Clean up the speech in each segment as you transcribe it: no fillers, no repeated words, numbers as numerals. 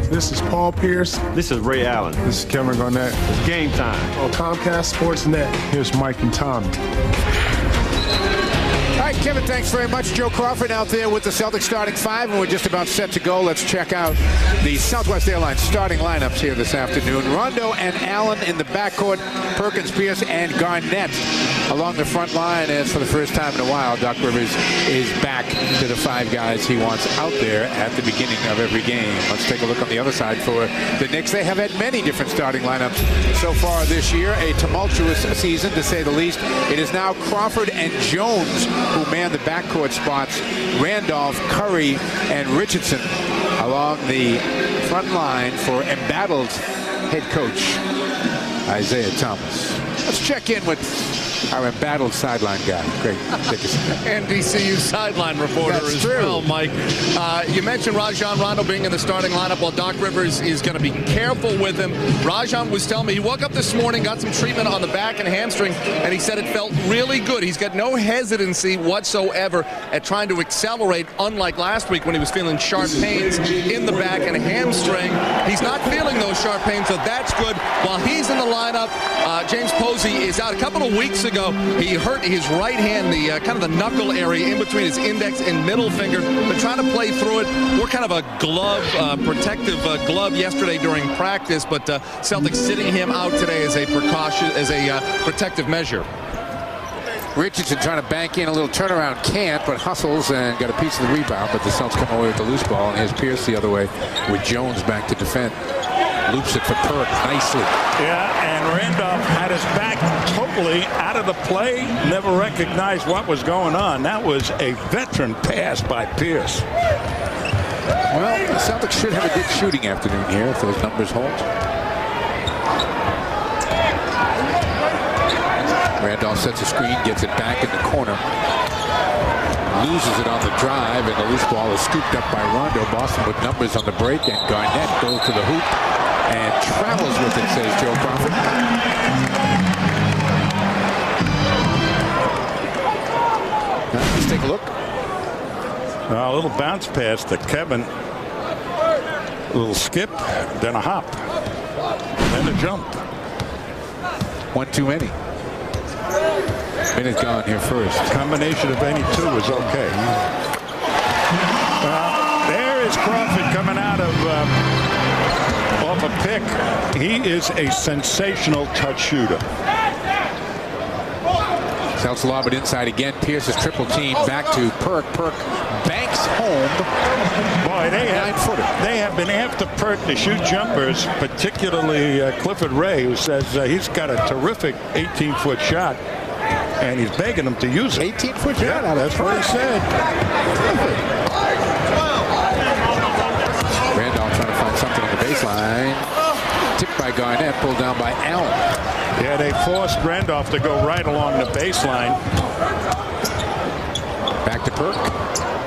This is Paul Pierce. This is Ray Allen. This is Kevin Garnett. It's game time on Comcast Sportsnet. Here's Mike and Tommy. All right, Kevin, thanks very much. Joe Crawford out there with the Celtics starting five, and we're just about set to go. Let's check out the Southwest Airlines starting lineups here this afternoon. Rondo and Allen in the backcourt, Perkins, Pierce, and Garnett along the front line. As for the first time in a while, Doc Rivers is back to the five guys he wants out there at the beginning of every game. Let's take a look on the other side for the Knicks. They have had many different starting lineups so far this year. A tumultuous season, to say the least. It is now Crawford and Jones who man the backcourt spots. Randolph, Curry, and Richardson along the front line for embattled head coach Isaiah Thomas. Let's check in with our embattled sideline guy, Craig Dickinson. And DCU sideline reporter That's as true. well, Mike. You mentioned Rajon Rondo being in the starting lineup. Well, Doc Rivers is going to be careful with him. Rajon was telling me he woke up this morning, got some treatment on the back and hamstring, and he said it felt really good. He's got no hesitancy whatsoever at trying to accelerate, unlike last week when he was feeling sharp pains in the back and hamstring. He's not feeling those sharp pains, so that's good. While he's in the lineup, James Posey is out. A couple of weeks ago, he hurt his right hand, the kind of the knuckle area in between his index and middle finger. Been trying to play through it. We're kind of a glove, protective glove yesterday during practice, but Celtics sitting him out today as a precaution, as a protective measure. Richardson trying to bank in a little turnaround, can't, but hustles and got a piece of the rebound, but the Celtics come away with the loose ball, and here's Pierce the other way with Jones back to defend. Loops it for Perk nicely. Yeah, and Randolph had his back totally out of the play, never recognized what was going on. That was a veteran pass by Pierce. Well, the Celtics should have a good shooting afternoon here if those numbers hold. Randolph sets a screen, gets it back in the corner. Loses it on the drive, and the loose ball is scooped up by Rondo. Boston with numbers on the break, and Garnett goes to the hoop and travels with it, says Joe Crawford. Let's take a look. A little bounce pass to Kevin. A little skip, then a hop, then a jump. One too many. Minute gone here first. Combination of any two is okay. There is Crawford coming out of off a pick. He is a sensational touch shooter. Celtics lob it inside again. Pierce is triple team back to Perk. Perk banks home. Boy, they have been after Perk to shoot jumpers, particularly Clifford Ray, who says he's got a terrific 18-foot shot, and he's begging him to use it. 18-foot shot? Yeah, that's what he said. Randolph trying to find something on the baseline. Tipped by Garnett, pulled down by Allen. Yeah, they forced Randolph to go right along the baseline. Back to Perk.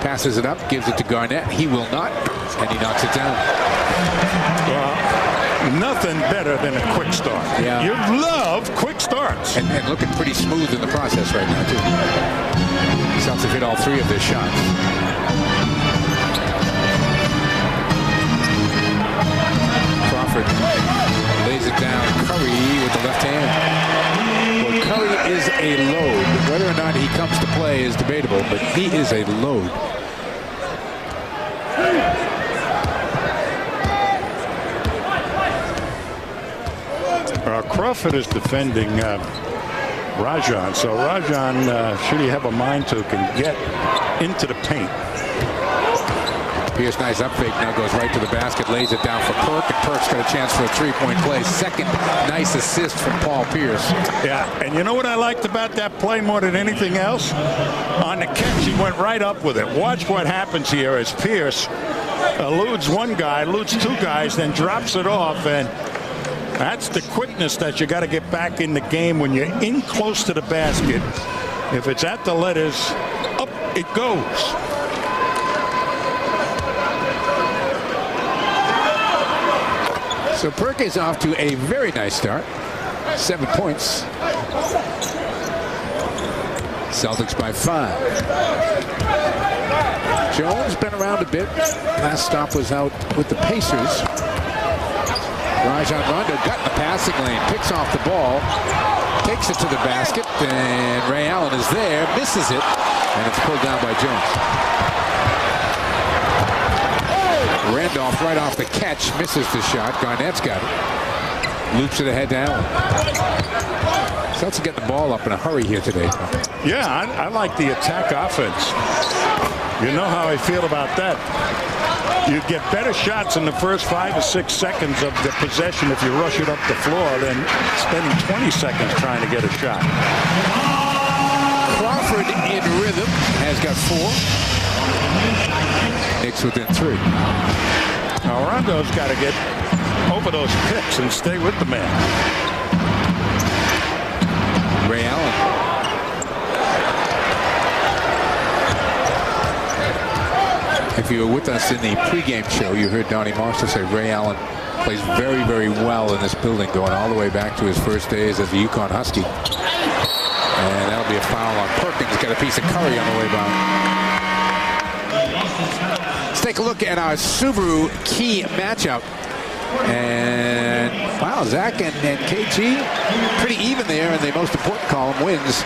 Passes it up, gives it to Garnett. He will not, and he knocks it down. Well, nothing better than a quick start. Yeah. You love quick starts. And looking pretty smooth in the process right now, too. Celtics have hit all three of their shots. Crawford lays it down. Curry with the left hand. Well, Curry is a load. Whether or not he comes to play is debatable, but he is a load. Crawford is defending Rajon, so Rajon, should he have a mind to, can get into the paint. Pierce, nice up fake, now goes right to the basket, lays it down for Perk, and Perk's got a chance for a three-point play. Second nice assist from Paul Pierce. Yeah, and you know what I liked about that play more than anything else? On the catch, he went right up with it. Watch what happens here as Pierce eludes one guy, eludes two guys, then drops it off, and that's the quickness that you got to get back in the game when you're in close to the basket. If it's at the letters, up it goes. So Perk is off to a very nice start. 7 points. Celtics by 5. Jones been around a bit. Last stop was out with the Pacers. Rajon Rondo got in the passing lane, picks off the ball, takes it to the basket, and Ray Allen is there, misses it, and it's pulled down by Jones. Randolph right off the catch, misses the shot. Garnett's got it. Loops it ahead to Allen. Celtics getting the ball up in a hurry here today. Yeah, I like the attack offense. You know how I feel about that. You get better shots in the first 5 or 6 seconds of the possession if you rush it up the floor than spending 20 seconds trying to get a shot. Crawford in rhythm, has got 4. Knicks within 3. Now Rondo's got to get over those picks and stay with the man. Ray Allen. If you were with us in the pregame show, you heard Donnie Marshall say Ray Allen plays very, very well in this building, going all the way back to his first days as a Yukon Husky. And that'll be a foul on Perkins. Got a piece of Curry on the way by. Let's take a look at our Subaru key matchup. And wow, Zach and KG pretty even there in the most important column. Wins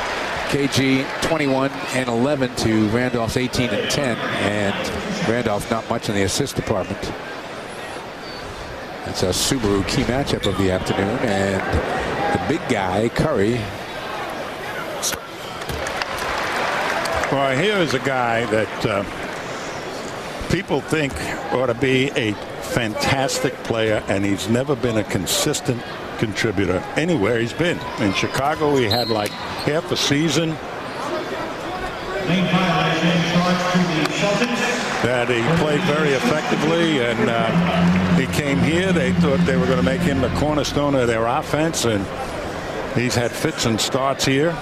KG 21-11 to Randolph's 18-10, and Randolph not much in the assist department. That's a Subaru key matchup of the afternoon, and the big guy Curry. Well, here is a guy that people think ought to be a fantastic player, and he's never been a consistent contributor anywhere he's been. In Chicago, he had like half a season that he played very effectively, and he came here. They thought they were going to make him the cornerstone of their offense, and he's had fits and starts here.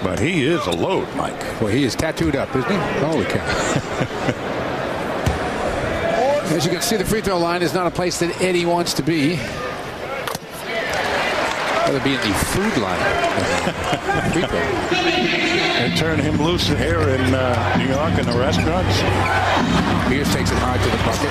But he is a load, Mike. Well, he is tattooed up, isn't he? Holy cow. As you can see, the free throw line is not a place that Eddie wants to be. Rather be in the food line. Free throw. And turn him loose here in New York in the restaurants. Pierce takes it hard to the bucket.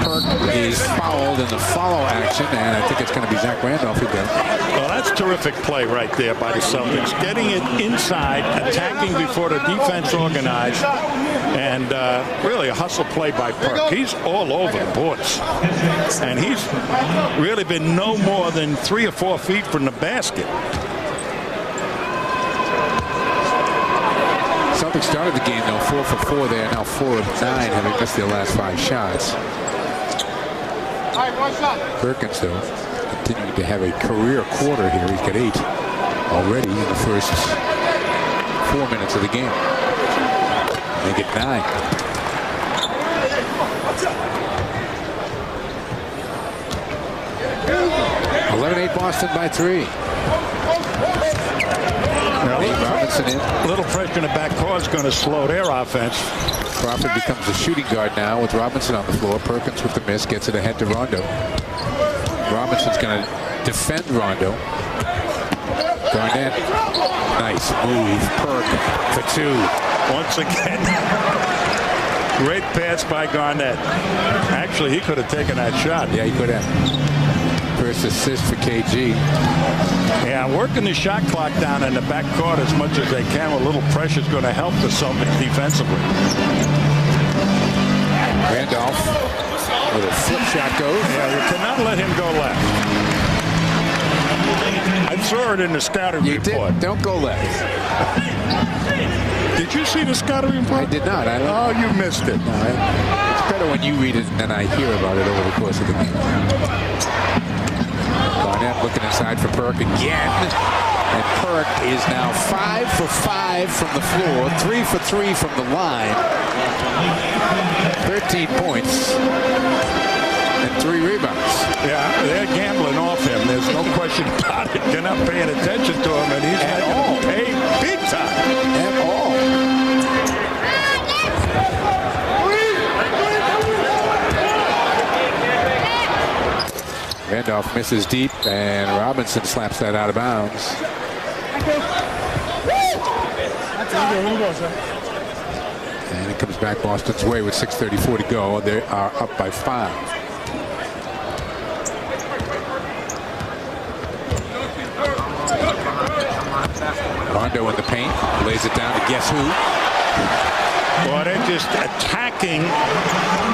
Kirk is fouled in the follow action, and I think it's going to be Zach Randolph who does. Well, that's terrific play right there by the Celtics. Getting it inside, attacking before the defense organized, and really a hustle play by Perk. He's all over the boards. And he's really been no more than 3 or 4 feet from the basket. Celtics started the game, though, 4 for 4 there. Now 4 of 9, having missed their last 5 shots. Perkins, though, continuing to have a career quarter here. He's got 8 already in the first 4 minutes of the game. They get 9. (11-8) Boston by 3. Robinson in. A little pressure in the backcourt is going to slow their offense. Crawford becomes a shooting guard now with Robinson on the floor. Perkins with the miss gets it ahead to Rondo. Robinson's going to defend Rondo. Garnett, nice move. Perk for 2. Once again, great pass by Garnett. Actually, he could have taken that shot. Yeah, he could have. First assist for KG. Yeah, working the shot clock down in the backcourt as much as they can. A little pressure is going to help the Celtics defensively. Randolph with a flip shot goes. Yeah, you cannot let him go left. I saw it in the scouting report. Don't go left. Did you see the scouting report? I did not. Oh, you missed it. No, it's better when you read it and then I hear about it over the course of the game. Garnett looking inside for Perk again. And Perk is now 5 for 5 from the floor, 3 for 3 from the line. 13 points and 3 rebounds. Yeah, they're gambling off him. There's no question about it. They're not paying attention to him, and he's had to pay big time. At all. Randolph misses deep, and Robinson slaps that out of bounds. And it comes back Boston's way with 6:34 to go. They are up by 5. Rondo in the paint, lays it down to guess who? Well, they're just attacking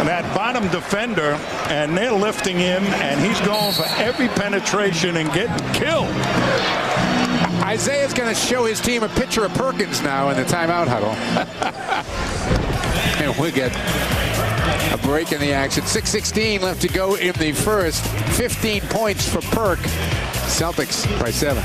that bottom defender, and they're lifting him, and he's going for every penetration and getting killed. Isaiah's going to show his team a picture of Perkins now in the timeout huddle. And we'll get a break in the action. 6:16 left to go in the first. 15 points for Perk. Celtics by 7.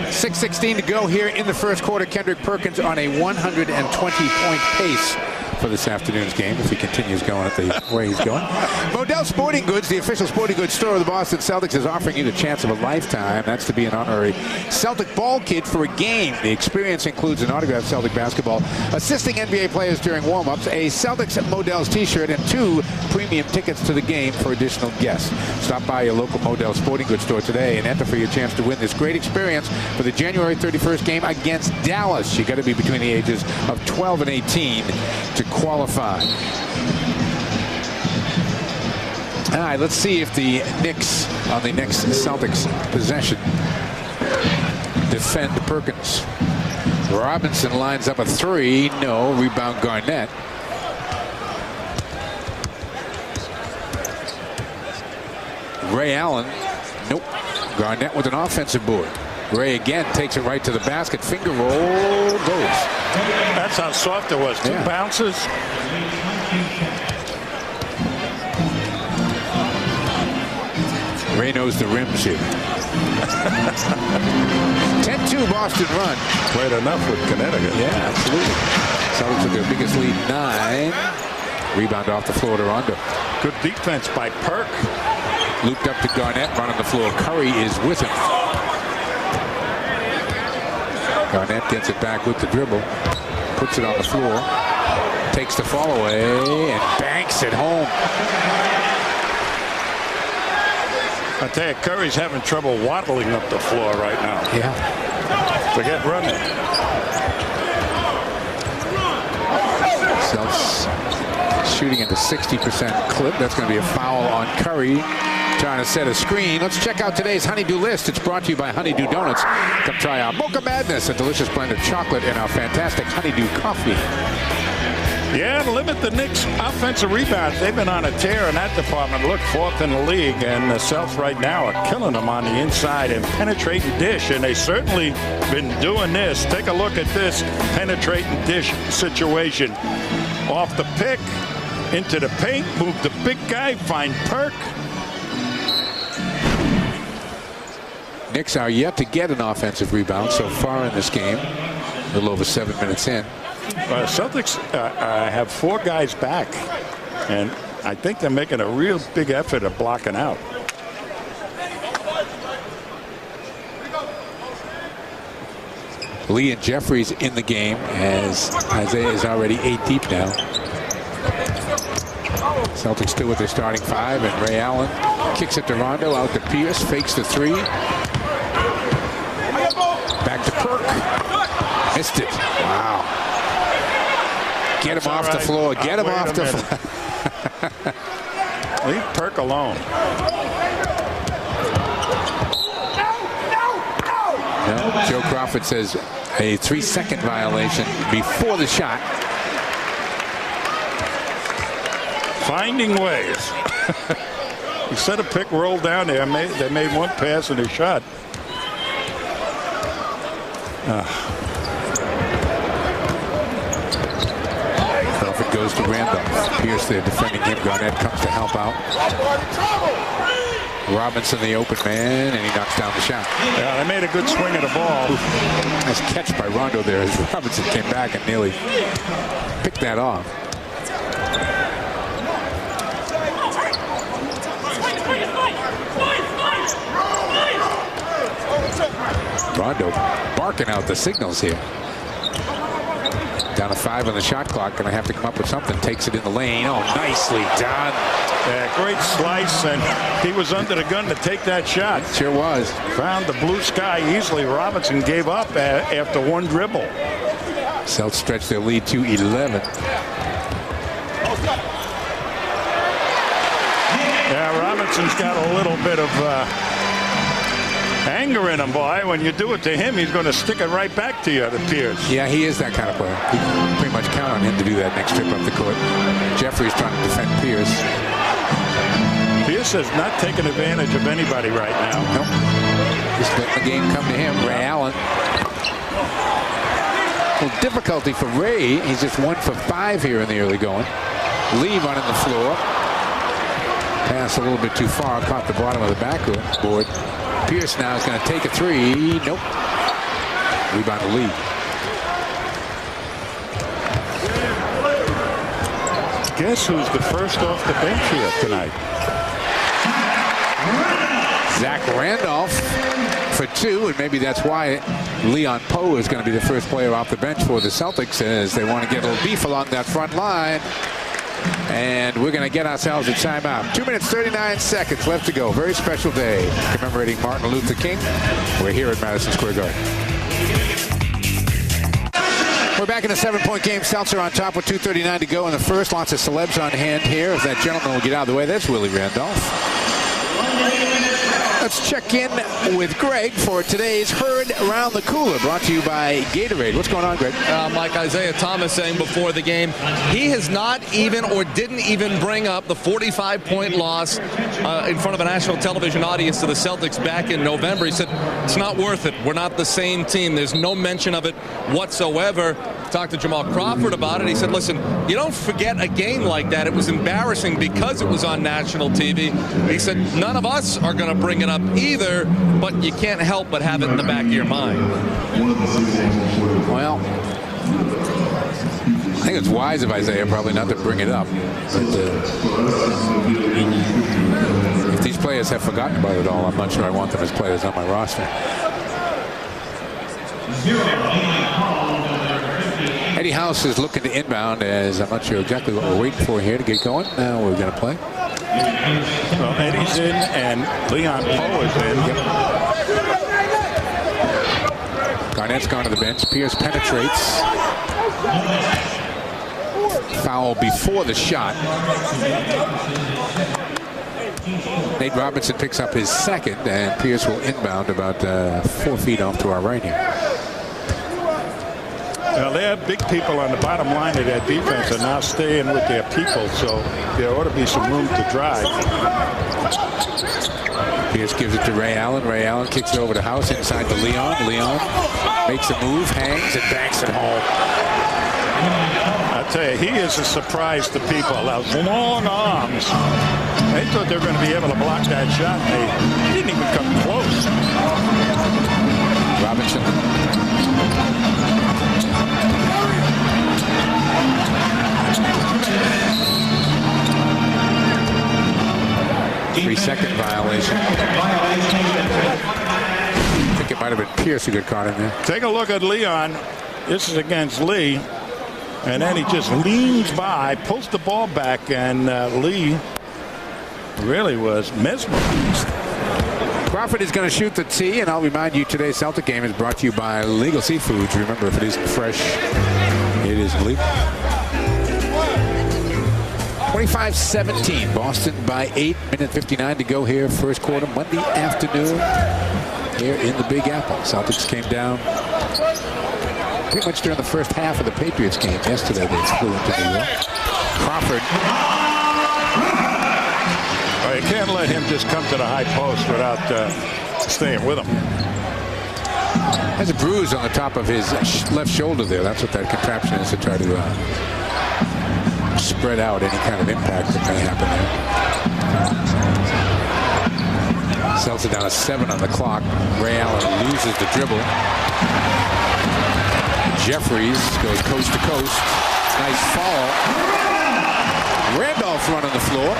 6:16 to go here in the first quarter. Kendrick Perkins on a 120-point pace for this afternoon's game, if he continues going at the way he's going. Modell Sporting Goods, the official sporting goods store of the Boston Celtics, is offering you the chance of a lifetime. That's to be an honorary Celtic ball kid for a game. The experience includes an autographed Celtic basketball, assisting NBA players during warm-ups, a Celtics Modell's t-shirt, and 2 premium tickets to the game for additional guests. Stop by your local Modell Sporting Goods store today and enter for your chance to win this great experience for the January 31st game against Dallas. You got to be between the ages of 12 and 18 to qualify. All right, let's see if the Knicks on the next Celtics possession defend Perkins. Robinson lines up a 3. No. Rebound Garnett. Ray Allen. Nope. Garnett with an offensive board. Ray again takes it right to the basket. Finger roll goes. That's how soft it was. 2 bounces. Ray knows the rims here. 10-2 Boston run. Played enough with Connecticut. Yeah, absolutely. Celtics with their biggest lead, 9. Rebound off the floor to Rondo. Good defense by Perk. Looped up to Garnett, running the floor. Curry is with him. Garnett gets it back with the dribble. Puts it on the floor. Takes the fall away and banks it home. I tell you, Curry's having trouble waddling up the floor right now. Yeah. Forget running. Celtics shooting at a 60% clip. That's going to be a foul on Curry. Trying to set a screen. Let's check out today's Honeydew List. It's brought to you by Honeydew Donuts. Come try our Mocha Madness, a delicious blend of chocolate and our fantastic Honeydew coffee. Yeah, limit the Knicks' offensive rebounds. They've been on a tear in that department. Look, 4th in the league, and the Celtics right now are killing them on the inside and penetrating dish, and they certainly been doing this. Take a look at this penetrating dish situation. Off the pick, into the paint, move the big guy, find Perk. Knicks are yet to get an offensive rebound so far in this game. A little over 7 minutes in. Celtics have 4 guys back, and I think they're making a real big effort of blocking out. Lee and Jeffries in the game as Isaiah is already 8 deep now. Celtics still with their starting 5, and Ray Allen kicks it to Rondo, out to Pierce, fakes the 3. Back to Perk. Missed it. Wow. Get him off the floor. Get him off the floor. Leave Perk alone. No, Joe Crawford says a 3-second violation before the shot. Finding ways. Instead of pick roll down there, they made 1 pass and a shot. Crawford goes to Randolph. Pierce there defending him. Garnett comes to help out. Robinson the open man, and he knocks down the shot. Yeah, they made a good swing of the ball. Nice catch by Rondo there as Robinson came back and nearly picked that off. Rondo barking out the signals here. Down to 5 on the shot clock. Going to have to come up with something. Takes it in the lane. Oh, nicely done. Yeah, great slice, and he was under the gun to take that shot. Sure was. Found the blue sky easily. Robinson gave up after one dribble. Celtics stretched their lead to 11. Yeah, Robinson's got a little bit of anger in him, boy. When you do it to him, he's going to stick it right back to you, it appears. Yeah, he is that kind of player. You can pretty much count on him to do that next trip up the court. Jeffrey's trying to defend Pierce. Pierce has not taken advantage of anybody right now. Nope. Just letting the game come to him. Ray Allen. Well, difficulty for Ray. He's just 1 for 5 here in the early going. Lee running the floor. Pass a little bit too far. Caught the bottom of the backboard. Pierce now is going to take a 3. Nope. Rebound to Lee. Guess who's the first off the bench here tonight? Zach Randolph for 2, and maybe that's why Leon Poe is going to be the first player off the bench for the Celtics, as they want to get a little beef along that front line. And we're going to get ourselves a timeout. 2 minutes, 39 seconds left to go. Very special day commemorating Martin Luther King. We're here at Madison Square Garden. We're back in a 7-point game. Celtics are on top with 2:39 to go in the first. Lots of celebs on hand here. If that gentleman will get out of the way, that's Willie Randolph. Let's check in with Greg for today's Herd Around the Cooler, brought to you by Gatorade. What's going on, Greg? Mike, Isaiah Thomas saying before the game, he has not even or didn't even bring up the 45-point loss in front of a national television audience to the Celtics back in November. He said, it's not worth it. We're not the same team. There's no mention of it whatsoever. Talked to Jamal Crawford about it. He said, listen, you don't forget a game like that. It was embarrassing because it was on national TV. He said, none of us are going to bring it up either, but you can't help but have it in the back of your mind. Well, I think it's wise of Isaiah probably not to bring it up. But, if these players have forgotten about it all, I'm not sure I want them as players on my roster. Eddie House is looking to inbound, as I'm not sure exactly what we're waiting for here to get going. Now we're going to play. Well, Eddie's in and Leon Poe is in. Garnett's gone to the bench. Pierce penetrates. Foul before the shot. Nate Robinson picks up his second, and Pierce will inbound about 4 feet off to our right here. Now, they have big people on the bottom line of their defense and now staying with their people, so there ought to be some room to drive. Pierce gives it to Ray Allen. Ray Allen kicks it over to House inside to Leon. Leon makes a move, hangs, and banks it home. I tell you, he is a surprise to people. Those long arms. They thought they were going to be able to block that shot. They didn't even come close. Robinson. 3-second violation. I think it might have been Pierce who got caught in there. Take a look at Leon. This is against Lee. And then he just leans by, pulls the ball back, and Lee really was mesmerized. Crawford is going to shoot the tee, and I'll remind you today's Celtic game is brought to you by Legal Seafoods. Remember, if it isn't fresh, it isn't legal. 25-17, Boston by 8, minute 59 to go here, first quarter, Monday afternoon here in the Big Apple. Celtics came down pretty much during the first half of the Patriots game yesterday. They flew into New York. Crawford. Well, you can't let him just come to the high post without staying with him. Has a bruise on the top of his left shoulder there. That's what that contraption is, to try to spread out any kind of impact that may happen there. Celtics down to 7 on the clock. Ray Allen loses the dribble. Jeffries goes coast to coast. Nice fall. Randolph running the floor.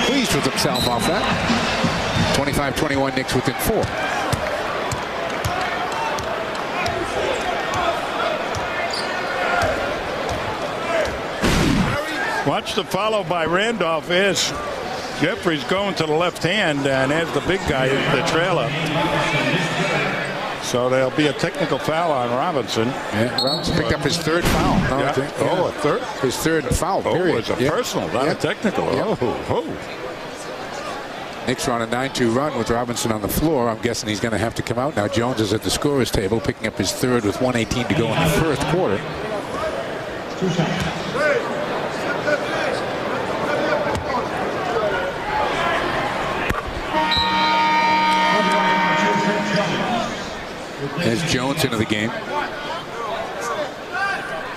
Pleased with himself off that. 25-21, Knicks within 4. Watch the follow by Randolph. There's Jeffries going to the left hand, and there's the big guy, the trailer. So there'll be a technical foul on Robinson. Yeah, Robinson picked up his third foul. No, Yeah. Oh, a third? His third foul, Oh, period. it's a personal, not a technical. Oh. Knicks are on a 9-2 run with Robinson on the floor. I'm guessing he's going to have to come out now. Jones is at the scorer's table, picking up his third with 1:18 to go in the first quarter. As Jones into the game.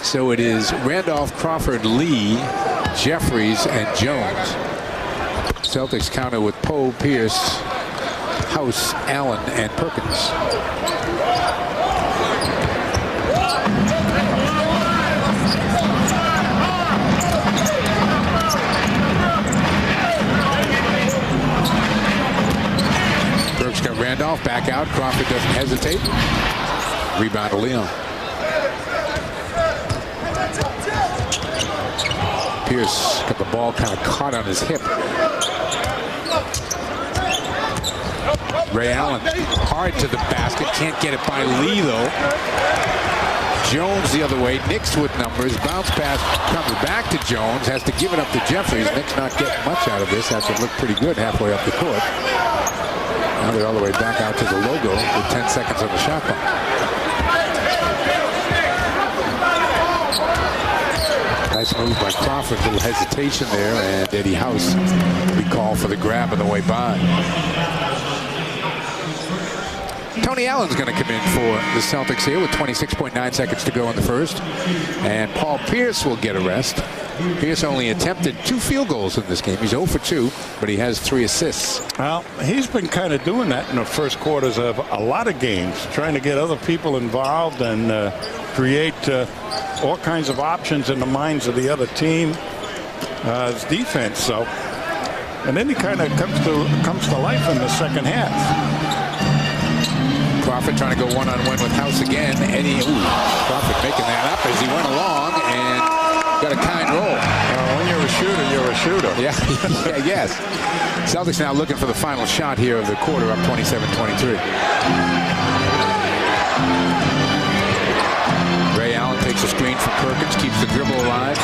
So it is Randolph, Crawford, Lee, Jeffries, and Jones. Celtics counter with Poe, Pierce, House, Allen, and Perkins. Burke's got Randolph back out. Crawford doesn't hesitate. Rebound to Leon. Pierce got the ball kind of caught on his hip. Ray Allen hard to the basket. Can't get it by Lee, though. Jones the other way. Knicks with numbers. Bounce pass comes back to Jones. Has to give it up to Jeffries. Knicks not getting much out of this after it looked pretty good halfway up the court. Now they're all the way back out to the logo with 10 seconds on the shot clock. Nice move by Crawford. A little hesitation there, and Eddie House be called for the grab on the way by. Tony Allen's going to come in for the Celtics here with 26.9 seconds to go in the first. And Paul Pierce will get a rest. Pierce only attempted 2 field goals in this game. He's 0 for 2, but he has 3 assists. Well, he's been kind of doing that in the first quarters of a lot of games, trying to get other people involved and create all kinds of options in the minds of the other team. His defense, so. And then he kind of comes to life in the second half. Crawford trying to go one-on-one with House again. Eddie, Crawford making that up as he went along and got a kind roll. When you're a shooter, you're a shooter. Yeah, yes. Celtics now looking for the final shot here of the quarter, up 27-23. Ray Allen takes a screen from Perkins, keeps the dribble alive.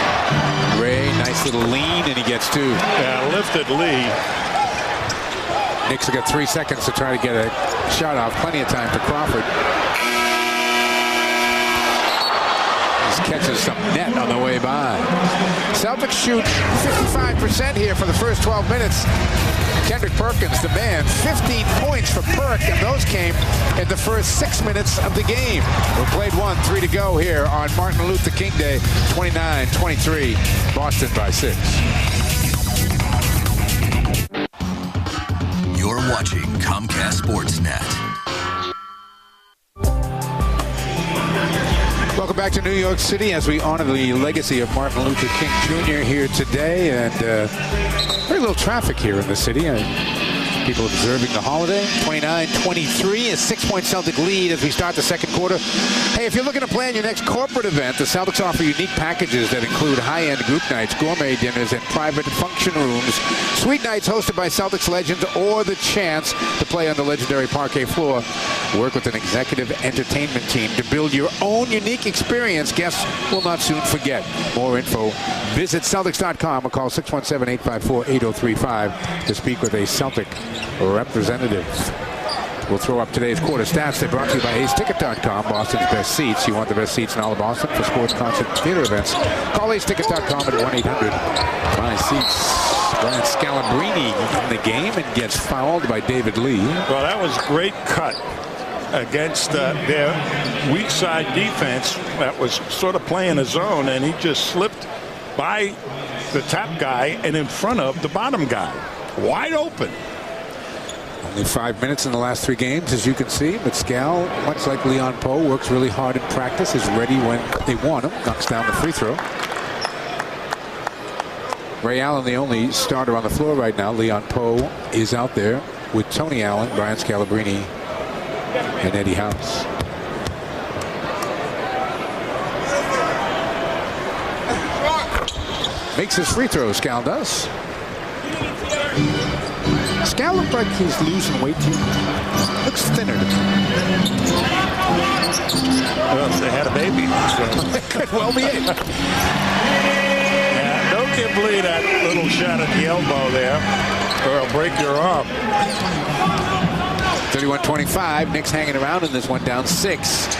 Ray, nice little lean, and he gets 2. Yeah, lifted Lee. Knicks have got 3 seconds to try to get a shot off. Plenty of time for Crawford. He catches some net on the way by. Celtics shoot 55% here for the first 12 minutes. Kendrick Perkins, the man, 15 points for Perk, and those came in the first 6 minutes of the game. We played 3 to go here on Martin Luther King Day, 29-23, Boston by 6. You're watching Comcast Sportsnet. Welcome back to New York City as we honor the legacy of Martin Luther King Jr. here today. And very little traffic here in the city. People observing the holiday. 29-23, a 6-point Celtic lead as we start the second quarter. Hey, if you're looking to plan your next corporate event, the Celtics offer unique packages that include high-end group nights, gourmet dinners, and private function rooms. Suite nights hosted by Celtics legends or the chance to play on the legendary parquet floor. Work with an executive entertainment team to build your own unique experience guests will not soon forget. More info, visit Celtics.com or call 617-854-8035 to speak with a Celtic representative. We'll throw up today's quarter stats. They're brought to you by AceTicket.com, Boston's best seats. You want the best seats in all of Boston for sports, concert, theater events. Call AceTicket.com at 1-800-BUY-SEATS. Brian Scalabrine in the game and gets fouled by David Lee. Well, that was a great cut against their weak side defense that was sort of playing a zone, and he just slipped by the top guy and in front of the bottom guy. Wide open. Only 5 minutes in the last 3 games, as you can see. But Scal, much like Leon Poe, works really hard in practice, is ready when they want him. Knocks down the free throw. Ray Allen, the only starter on the floor right now. Leon Poe is out there with Tony Allen, Brian Scalabrine, and Eddie House. Makes his free throw, Scal does. Scal looks like he's losing weight too. Looks thinner to me. Well, they had a baby. So. Could well be it. Yeah, don't give Lee that little shot at the elbow there, or it'll break your arm. 31-25. Knicks hanging around in this one, down 6.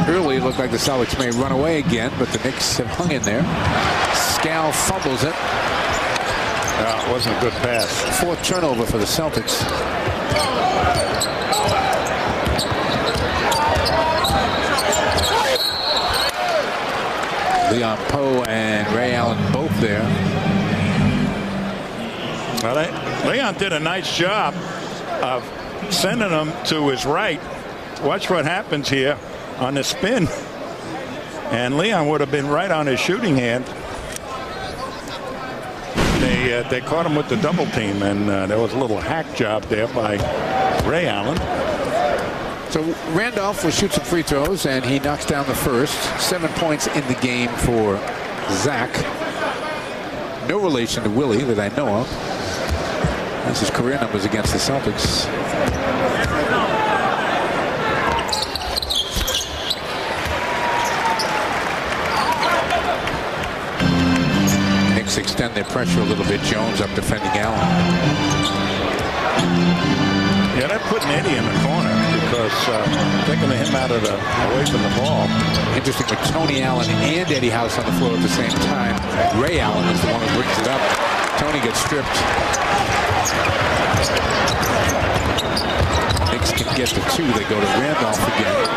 Early, it looked like the Celtics may run away again, but the Knicks have hung in there. Scal fumbles it. It wasn't a good pass. 4th turnover for the Celtics. Leon Poe and Ray Allen both there. Well, Leon did a nice job of sending him to his right. Watch what happens here on the spin. And Leon would have been right on his shooting hand. They caught him with the double team, and there was a little hack job there by Ray Allen. So Randolph will shoot some free throws, and he knocks down the first. 7 points in the game for Zach. No relation to Willie that I know of. That's his career numbers against the Celtics. Knicks extend their pressure a little bit. Jones up defending Allen. Yeah, they're putting Eddie in the corner because taking him out of away from the ball. Interesting with Tony Allen and Eddie House on the floor at the same time. Ray Allen is the one who brings it up. Tony gets stripped. Knicks can get the 2. They go to Randolph again.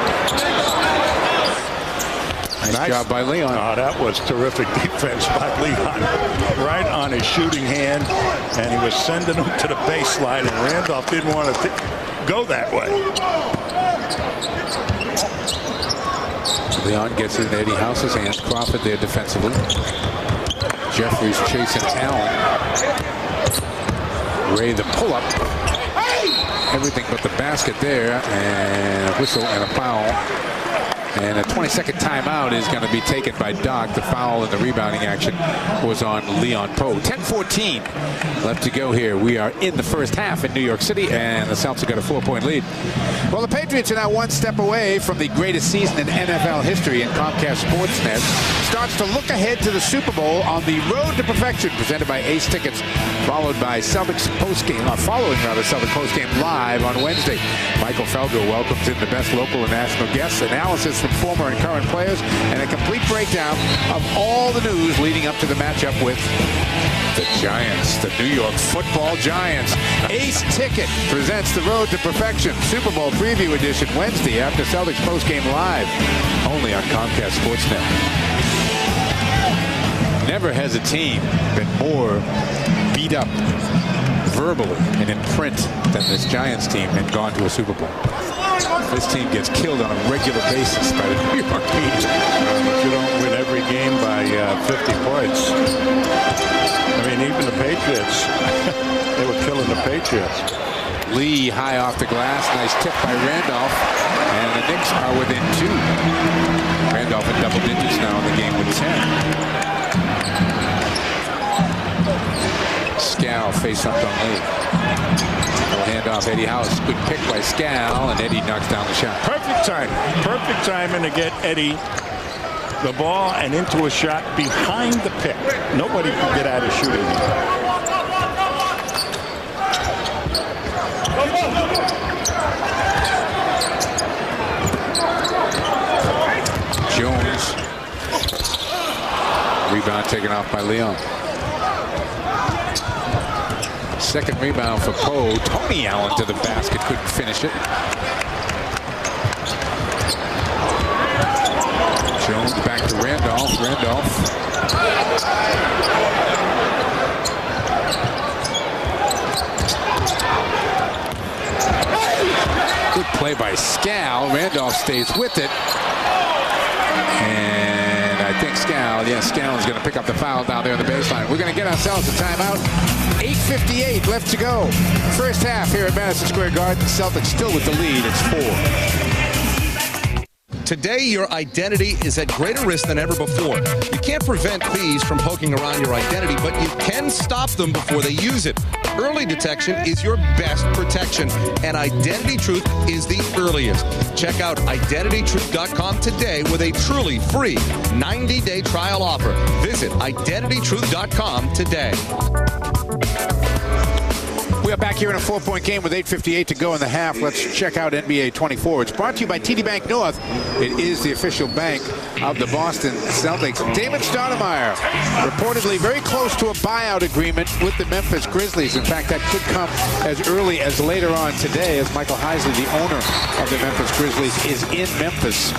Nice job by Leon. Oh, that was terrific defense by Leon. Right on his shooting hand, and he was sending him to the baseline, and Randolph didn't want to go that way. Leon gets it in Eddie House's hands. Crawford there defensively. Jeffries chasing Allen. Ray the pull-up. Everything but the basket there, and a whistle and a foul. And a 22nd timeout is going to be taken by Doc. The foul in the rebounding action was on Leon Poe. 10-14 left to go here. We are in the first half in New York City, and the Celtics have got a 4-point lead. Well, the Patriots are now one step away from the greatest season in NFL history, and Comcast Sportsnet starts to look ahead to the Super Bowl on the road to perfection, presented by Ace Tickets, following Celtics postgame live on Wednesday. Michael Felger welcomes in the best local and national guests, analysis from former and current players, and a complete breakdown of all the news leading up to the matchup with the Giants, the New York Football Giants. Ace Ticket presents the Road to Perfection Super Bowl Preview Edition Wednesday after Celtics postgame live, only on Comcast Sportsnet. Never has a team been more beat up verbally and in print than this Giants team and gone to a Super Bowl. This team gets killed on a regular basis by the New York Patriots. But you don't win every game by 50 points. I mean, even the Patriots, they were killing the Patriots. Lee high off the glass. Nice tip by Randolph. And the Knicks are within 2. Randolph in double digits now in the game with 10. Scal face up on Lee. Hand off Eddie House. Good pick by Scal, and Eddie knocks down the shot. Perfect timing to get Eddie the ball and into a shot behind the pick. Nobody can get out of shooting. Jones. Rebound taken off by Leon. Second rebound for Poe. Tony Allen to the basket, couldn't finish it. Jones back to Randolph. Good play by Scal. Randolph stays with it. And I think Scal is going to pick up the foul down there on the baseline. We're going to get ourselves a timeout. 8:58 left to go. First half here at Madison Square Garden. Celtics still with the lead. It's 4. Today, your identity is at greater risk than ever before. You can't prevent thieves from poking around your identity, but you can stop them before they use it. Early detection is your best protection, and Identity Truth is the earliest. Check out IdentityTruth.com today with a truly free 90-day trial offer. Visit IdentityTruth.com today. We are back here in a 4-point game with 8:58 to go in the half. Let's check out NBA 24. It's brought to you by TD Bank North. It is the official bank of the Boston Celtics. David Stoudemire reportedly very close to a buyout agreement with the Memphis Grizzlies. In fact, that could come as early as later on today, as Michael Heisley, the owner of the Memphis Grizzlies, is in Memphis.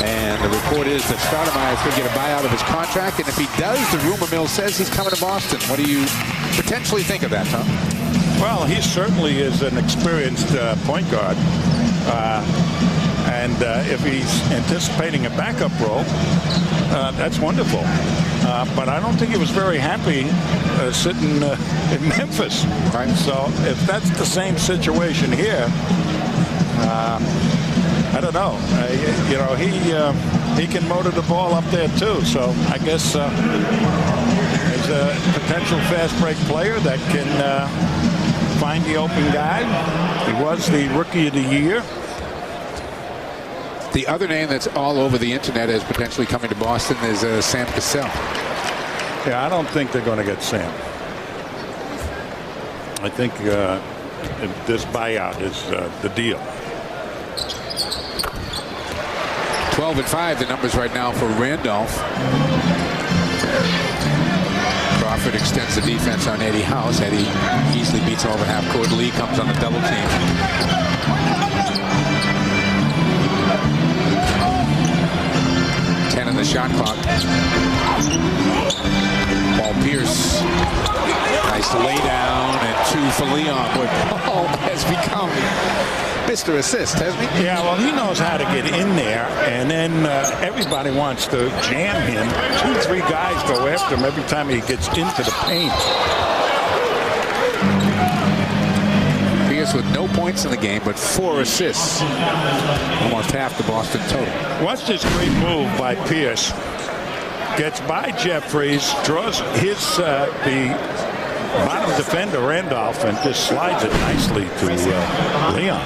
And the report is that Stoudemire could get a buyout of his contract. And if he does, the rumor mill says he's coming to Boston. What do you potentially think of that, Tom? Well, he certainly is an experienced point guard. And if he's anticipating a backup role, that's wonderful. But I don't think he was very happy sitting in Memphis. Right. So if that's the same situation here, I don't know. He can motor the ball up there too. So I guess there's a potential fast break player that can find the open guy. He was the Rookie of the Year. The other name that's all over the internet as potentially coming to Boston is Sam Cassell. Yeah, I don't think they're going to get Sam. I think this buyout is the deal. 12-5, the numbers right now for Randolph. Crawford extends the defense on Eddie House. Eddie easily beats all the half court. Lee comes on the double team. On the shot clock. Paul Pierce. Nice lay down and two for Leon. Boy, Paul has become Mr. Assist, hasn't he? Yeah, well, he knows how to get in there, and then everybody wants to jam him. 2-3 guys go after him every time he gets into the paint. With no points in the game, but 4 assists. Almost half the Boston total. Watch this great move by Pierce. Gets by Jeffries, draws his the bottom defender Randolph, and just slides it nicely to Leon.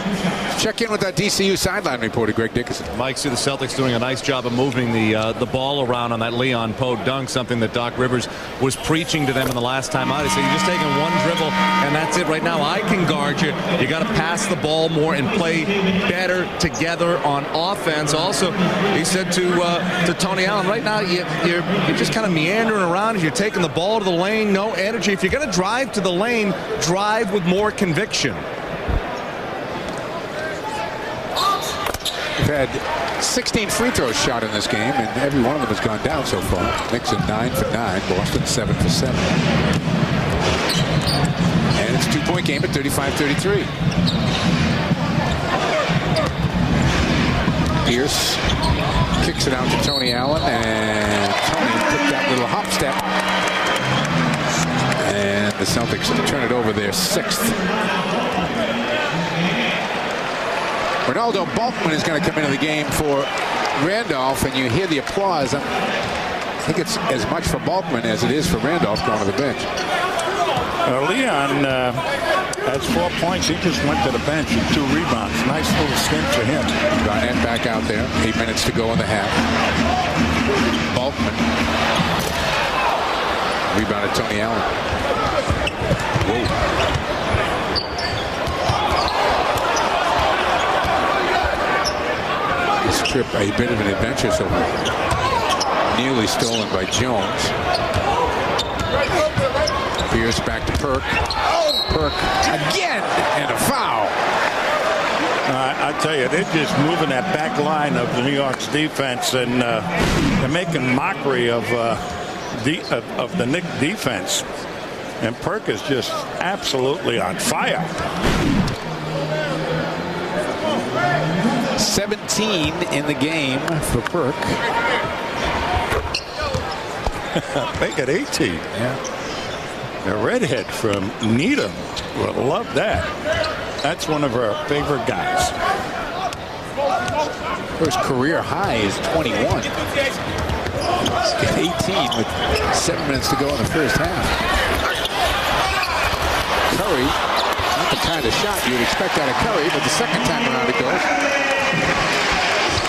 Check in with that DCU sideline reporter, Greg Dickerson. Mike, see the Celtics doing a nice job of moving the ball around on that Leon Poe dunk, something that Doc Rivers was preaching to them in the last time out. He said, you're just taking one dribble, and that's it right now. I can guard you. You got to pass the ball more and play better together on offense. Also, he said to Tony Allen, right now you're just kind of meandering around as you're taking the ball to the lane, no energy. If you're going to drive to the lane, drive with more conviction. We've had 16 free throws shot in this game, and every one of them has gone down so far. Knicks at 9 for 9, Boston 7 for 7. And it's a 2-point game at 35-33. Pierce kicks it out to Tony Allen, and Tony took that little hop step. And the Celtics turn it over their 6th. Ronaldo Balkman is going to come into the game for Randolph, and you hear the applause. I think it's as much for Balkman as it is for Randolph going to the bench. Leon has 4 points. He just went to the bench and 2 rebounds. Nice little stint for him. Garnett back out there. 8 minutes to go in the half. Balkman. Rebounded Tony Allen. Whoa. This trip a bit of an adventure so far. Nearly stolen by Jones. Pierce back to Perk. Perk again, and a foul. I tell you, they're just moving that back line of the New York's defense, and they're making mockery of the Knicks defense. And Perk is just absolutely on fire. 17 in the game for Perk. Make it 18. Yeah. The redhead from Needham will love that. That's one of our favorite guys. First career high is 21. He's got 18 with 7 minutes to go in the first half. Curry, not the kind of shot you'd expect out of Curry, but the second time around it goes.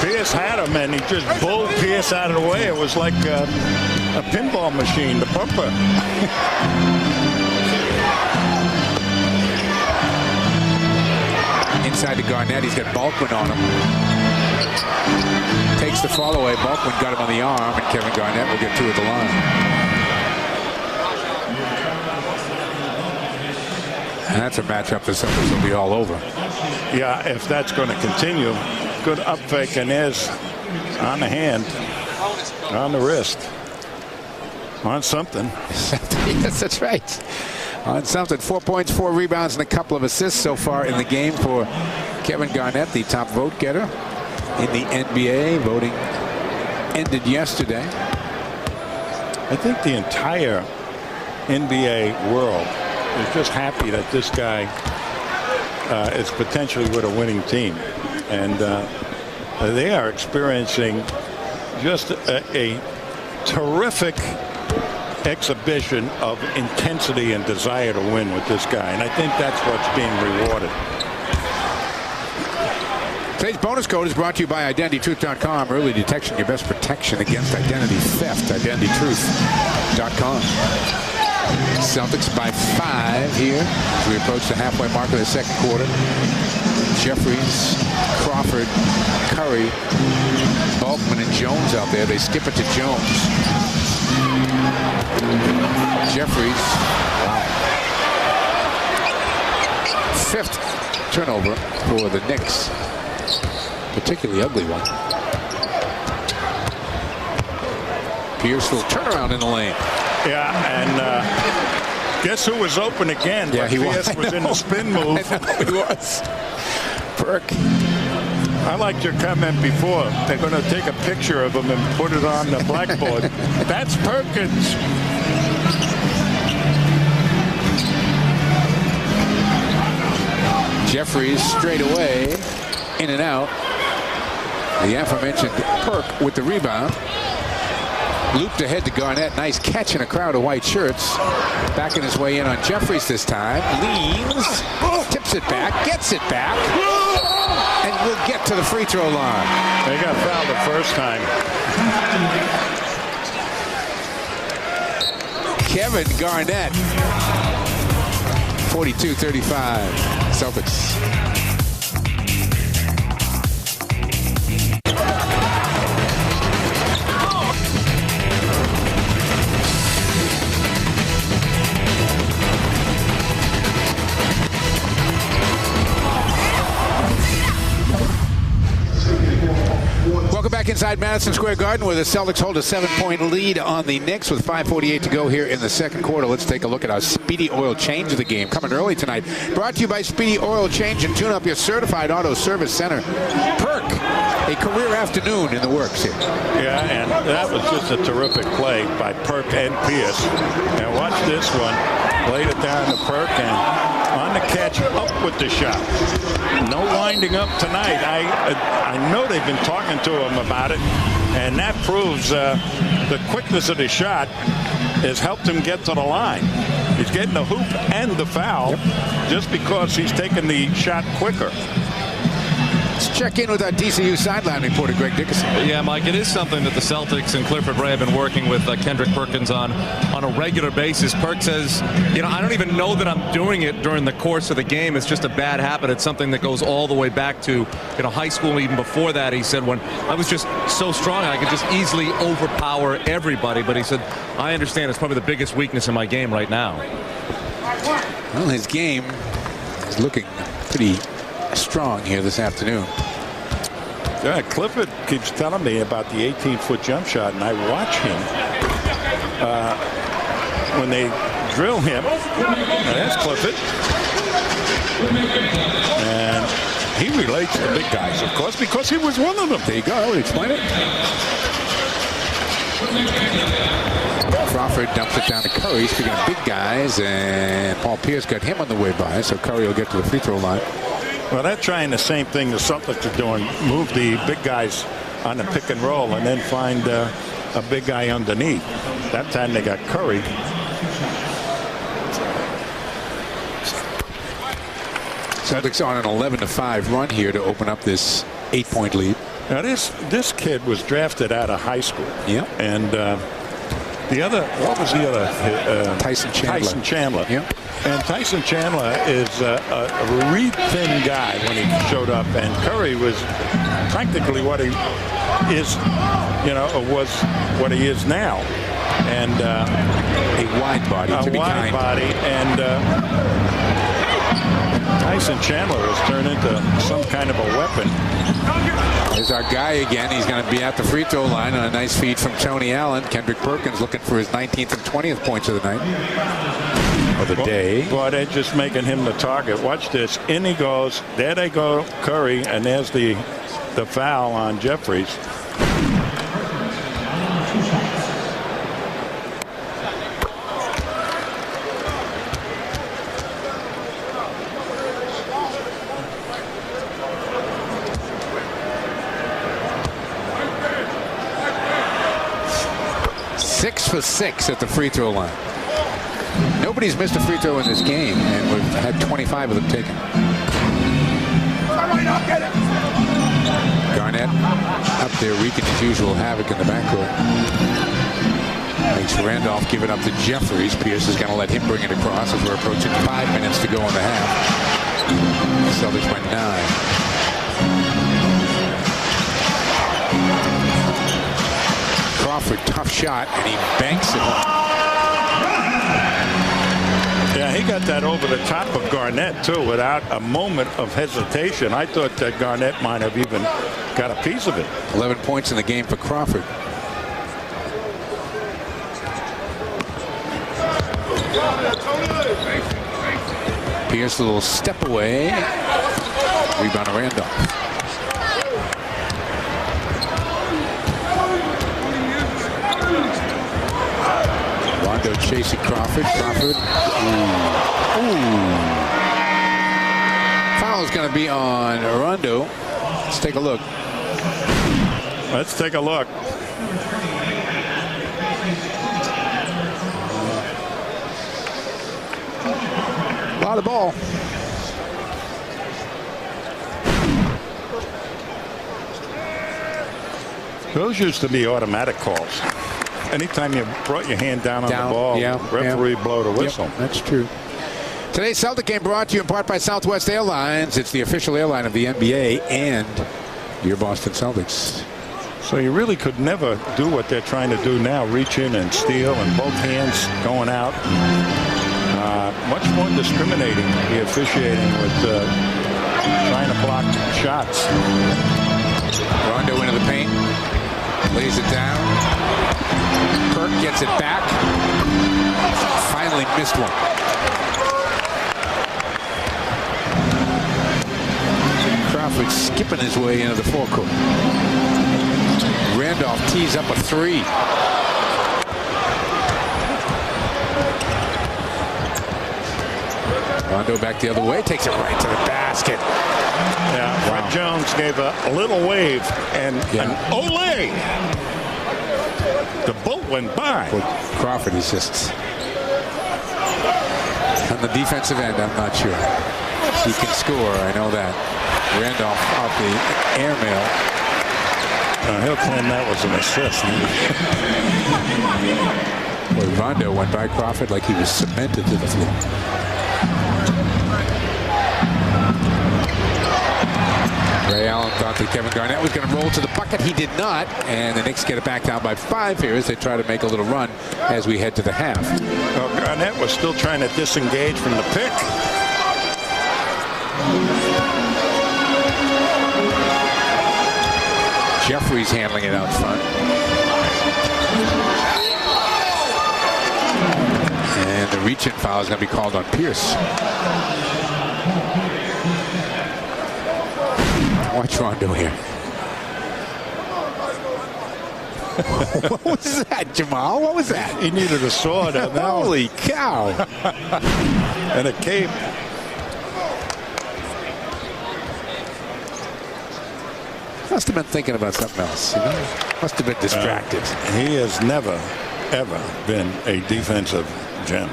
Pierce had him, and he just bowled Pierce out of the way. It was like a pinball machine, the pumper. Inside to Garnett, he's got Balkman on him. Takes the fall away. Balkman got him on the arm, and Kevin Garnett will get 2 at the line. And that's a matchup the Celtics will be all over. Yeah, if that's going to continue. Good up fake, and there's on the hand, on the wrist, on something. Yes, that's right. On something. 4 points, 4 rebounds, and a couple of assists so far in the game for Kevin Garnett, the top vote getter in the NBA. Voting ended yesterday. I think the entire NBA world is just happy that this guy is potentially with a winning team. And they are experiencing just a terrific exhibition of intensity and desire to win with this guy. And I think that's what's being rewarded. Today's bonus code is brought to you by IdentityTruth.com. Early detection, your best protection against identity theft. IdentityTruth.com. Celtics by 5 here as we approach the halfway mark of the second quarter. Jeffries, Crawford, Curry, Balkman, and Jones out there. They skip it to Jones. Jeffries. Wow. 5th turnover for the Knicks. Particularly ugly one. Pierce will turn around in the lane. Yeah, and guess who was open again? Yeah, he Pierce was in the spin move. I know he was. Burke. I liked your comment before. They're going to take a picture of him and put it on the blackboard. That's Perkins. Jeffries straight away, in and out. The aforementioned Perk with the rebound. Looped ahead to Garnett. Nice catch in a crowd of white shirts. Backing his way in on Jeffries this time. Leans. Tips it back. Gets it back. And will get to the free throw line. They got fouled the first time. Kevin Garnett. 42-35. Celtics. Welcome back inside Madison Square Garden, where the Celtics hold a 7-point lead on the Knicks with 5:48 to go here in the second quarter. Let's take a look at our Speedy Oil Change of the game coming early tonight. Brought to you by Speedy Oil Change and Tune Up, your certified auto service center. Perk, a career afternoon in the works here. Yeah, and that was just a terrific play by Perk and Pierce. And watch this one. Laid it down to Perk and on the catch, up with the shot. No winding up tonight. I know they've been talking to him about it, and that proves the quickness of the shot has helped him get to the line. He's getting the hoop and the foul just because he's taking the shot quicker. Let's check in with our DCU sideline reporter, Greg Dickerson. Yeah, Mike, it is something that the Celtics and Clifford Ray have been working with Kendrick Perkins on a regular basis. Perk says, you know, I don't even know that I'm doing it during the course of the game. It's just a bad habit. It's something that goes all the way back to, you know, high school. Even before that, he said, when I was just so strong, I could just easily overpower everybody. But he said, I understand it's probably the biggest weakness in my game right now. Well, his game is looking pretty strong here this afternoon. Yeah, Clifford keeps telling me about the 18-foot jump shot, and I watch him when they drill him. Now, that's Clifford. And he relates to big guys, of course, because he was one of them. There you go. I would explain it. Crawford dumps it down to Curry. Speaking of big guys, and Paul Pierce got him on the way by, so Curry will get to the free throw line. Well, they're trying the same thing the Celtics are doing. Move the big guys on the pick and roll and then find a big guy underneath. That time they got Curry. Celtics on an 11-5 run here to open up this 8-point lead. Now this kid was drafted out of high school. Yeah. And the other, what was the other? Tyson Chandler. Tyson Chandler. Yeah. And Tyson Chandler is a reed thin guy when he showed up, and Curry was practically what he is, was what he is now. And a wide body, to be kind. A wide body, and Tyson Chandler has turned into some kind of a weapon. There's our guy again. He's going to be at the free throw line on a nice feed from Tony Allen. Kendrick Perkins looking for his 19th and 20th points of the night. Of the day. Boy, they're just making him the target. Watch this. In he goes. There they go, Curry, and there's the foul on Jeffries. Six for 6 at the free throw line. Nobody's missed a free throw in this game, and we've had 25 of them taken. Garnett up there wreaking his usual havoc in the backcourt. Makes Randolph give it up to Jeffries. Pierce is going to let him bring it across as we're approaching 5 minutes to go in the half. The Celtics went 9. Crawford, tough shot, and he banks it home. Yeah, he got that over the top of Garnett, too, without a moment of hesitation. I thought that Garnett might have even got a piece of it. 11 points in the game for Crawford. Pierce, a little step away. Rebound to Randolph. Rondo chasing Crawford. Crawford. Ooh. Foul's going to be on Rondo. Let's take a look. Let's take a look. A lot of ball. Those used to be automatic calls. Anytime you brought your hand down on the ball, referee blow the whistle. Yep, that's true. Today's Celtic game brought to you in part by Southwest Airlines. It's the official airline of the NBA and your Boston Celtics. So you really could never do what they're trying to do now, reach in and steal, and both hands going out. Much more discriminating, the officiating, with trying to block shots. Rondo into the paint, lays it down. Kirk gets it back. Finally missed one. Crawford skipping his way into the forecourt. Randolph tees up a 3. Rondo back the other way, takes it right to the basket. Yeah, Fred Jones gave a little wave and an ole. The boat went by. But Crawford is just on the defensive end. I'm not sure he can score. I know that. Randolph off the airmail. He'll claim that was an assist. Well, Rondo went by Crawford like he was cemented to the floor. Ray Allen thought that Kevin Garnett was going to roll to the bucket. He did not, and the Knicks get it back down by 5 here as they try to make a little run as we head to the half. Well, Garnett was still trying to disengage from the pick. Jeffries handling it out front. And the reach-in foul is going to be called on Pierce. Watch Rondo here. What was that, Jamal? What was that? He needed a sword. Holy cow. And a cape. Must have been thinking about something else. You know? Must have been distracted. He has never, ever been a defensive gem.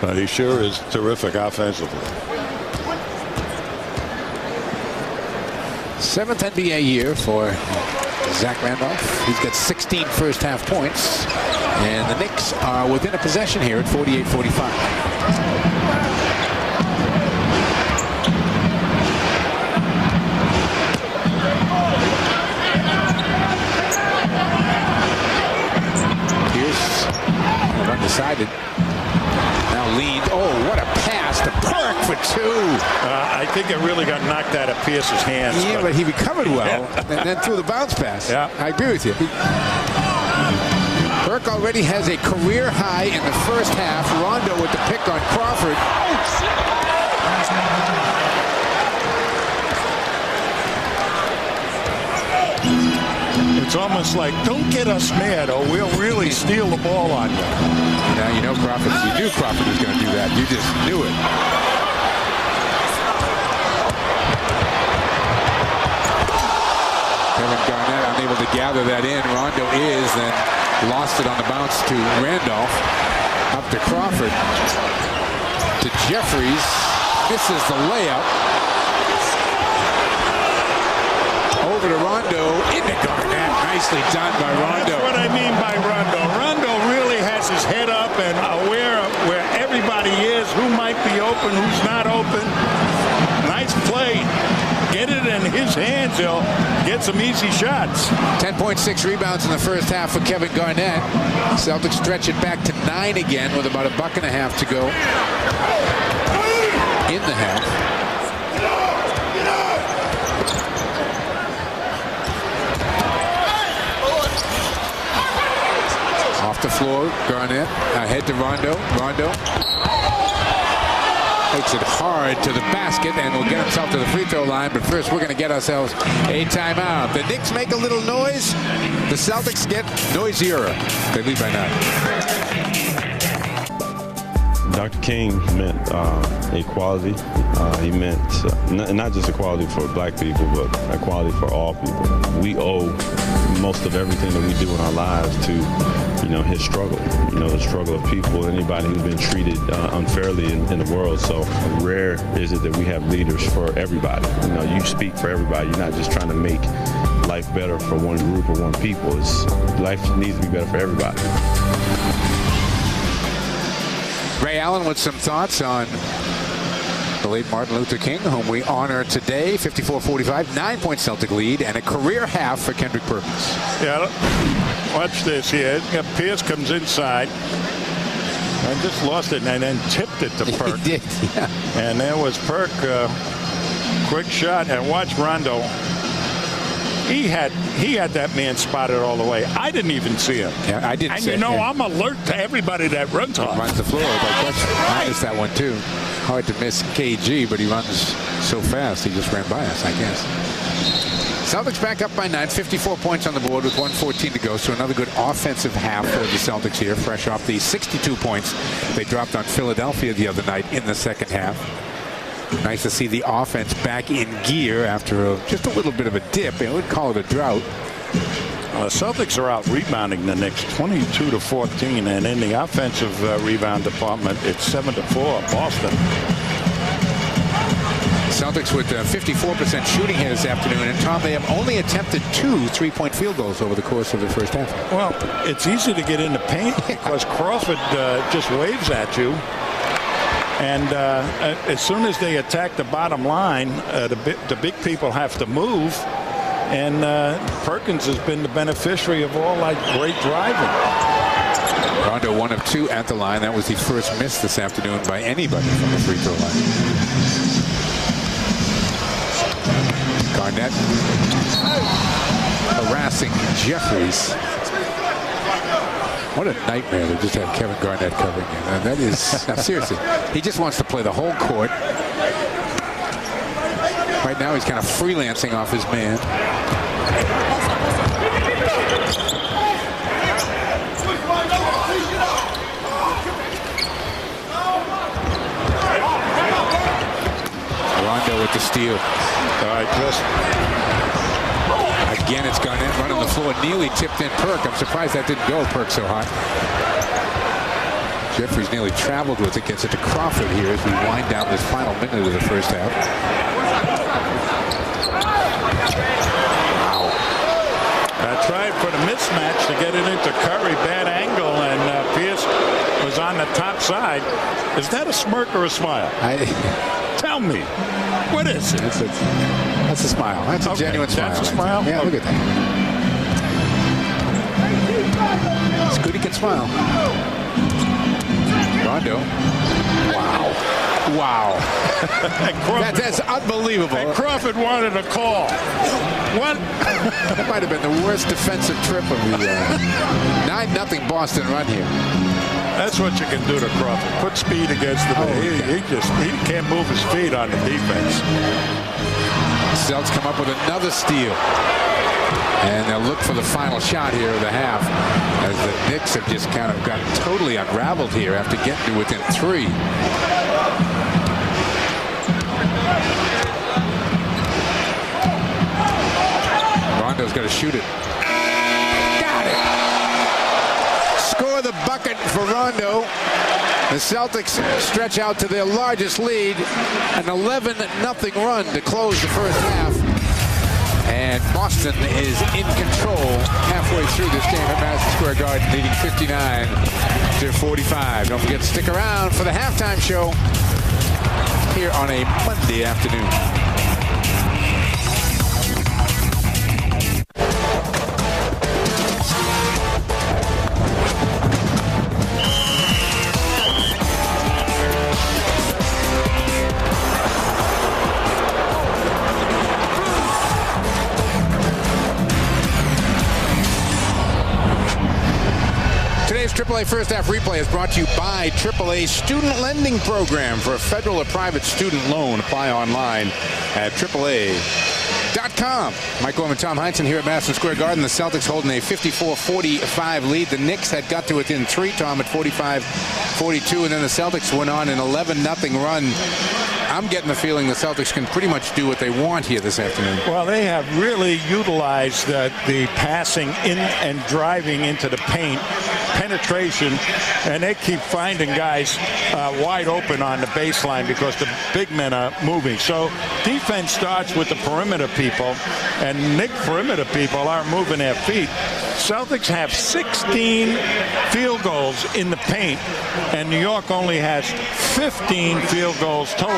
But he sure is terrific offensively. 7th NBA year for Zach Randolph. He's got 16 first half points. And the Knicks are within a possession here at 48-45. Undecided. Now lead. Oh, what a pass to Perk for 2. I think it really got knocked out of Pierce's hands. Yeah, but he recovered well and then threw the bounce pass. Yeah. I agree with you. Perk already has a career high in the first half. Rondo with the pick on Crawford. It's almost like, don't get us mad or we'll really steal the ball on you. Now you know Crawford. You knew Crawford was going to do that. You just knew it. Kevin Garnett unable to gather that in. Rondo is, then lost it on the bounce to Randolph. Up to Crawford. To Jeffries. Misses the layup. Over to Rondo. Into Garnett. Nicely done by Rondo. That's what I mean by Rondo. Rondo really has his head up and aware of where everybody is, who might be open, who's not open. Nice play. Get it in his hands, he'll get some easy shots. 10.6 rebounds in the first half for Kevin Garnett. Celtics stretch it back to 9 again with about $1.50 to go in the half. Off the floor, Garnett ahead to Rondo. Rondo makes it hard to the basket and will get himself to the free throw line. But first, we're going to get ourselves a timeout. The Knicks make a little noise. The Celtics get noisier. They lead by 9. Dr. King meant equality. He meant not just equality for black people, but equality for all people. We owe most of everything that we do in our lives to, his struggle. The struggle of people, anybody who's been treated unfairly in the world. So rare is it that we have leaders for everybody. You speak for everybody. You're not just trying to make life better for one group or one people. Life needs to be better for everybody. Ray Allen with some thoughts on the late Martin Luther King, whom we honor today. 54-45, 9-point Celtic lead, and a career half for Kendrick Perkins. Yeah, watch this here. Pierce comes inside. I just lost it and then tipped it to Perk. He did, yeah. And there was Perk, quick shot, and watch Rondo. He had that man spotted all the way. I didn't even see him. Yeah, I didn't see him. him. I'm alert to everybody that runs off. Runs the floor. I missed that one, too. Hard to miss KG, but he runs so fast. He just ran by us, I guess. Celtics back up by 9. 54 points on the board with 1:14 to go. So another good offensive half for the Celtics here, fresh off the 62 points they dropped on Philadelphia the other night in the second half. Nice to see the offense back in gear after just a little bit of a dip. I would call it a drought. The Celtics are out rebounding the Knicks 22-14, and in the offensive rebound department, it's 7-4 Boston. Celtics with 54% shooting here this afternoon, and Tom, they have only attempted 2 3-point field goals over the course of the first half. Well, it's easy to get in the paint because Crawford just waves at you. And as soon as they attack the bottom line, the big people have to move. And Perkins has been the beneficiary of all great driving. Rondo 1 of 2 at the line. That was the first miss this afternoon by anybody from the free throw line. Garnett harassing Jeffries. What a nightmare to just have Kevin Garnett covering him. And that is, seriously, he just wants to play the whole court. Right now he's kind of freelancing off his man. Rondo with the steal. All right, just Again, it's gone in, running the floor. Neely tipped in Perk. I'm surprised that didn't go. Perk so hot. Jeffries nearly traveled with it. Gets it to Crawford here as we wind down this final minute of the first half. Wow. I tried for the mismatch to get it into Curry. Bad angle, and Pierce was on the top side. Is that a smirk or a smile? Tell me. What is it? That's a smile. That's a genuine smile. That's a smile? Yeah, look at that. It's good he can smile. Rondo. Wow. Wow. That's unbelievable. And Crawford wanted a call. What? That might have been the worst defensive trip of the 9-0 Boston run here. That's what you can do to Crawford. Put speed against the he can't move his feet on the defense. Celtics come up with another steal. And they'll look for the final shot here of the half as the Knicks have just kind of gotten totally unraveled here after getting to within 3. Rondo's going to shoot it. Got it. Score the bucket for Rondo. The Celtics stretch out to their largest lead, an 11-0 run to close the first half. And Boston is in control halfway through this game at Madison Square Garden, leading 59-45. Don't forget to stick around for the halftime show here on a Monday afternoon. AAA First Half Replay is brought to you by AAA Student Lending Program. For a federal or private student loan, apply online at AAA.com. Mike Gorman, Tom Heinsohn here at Madison Square Garden. The Celtics holding a 54-45 lead. The Knicks had got to within 3, Tom, at 45-42, and then the Celtics went on an 11-0 run. I'm getting the feeling the Celtics can pretty much do what they want here this afternoon. Well, they have really utilized the passing in and driving into the paint, penetration, and they keep finding guys wide open on the baseline because the big men are moving. So defense starts with the perimeter people, and Knicks perimeter people aren't moving their feet. Celtics have 16 field goals in the paint, and New York only has 15 field goals total.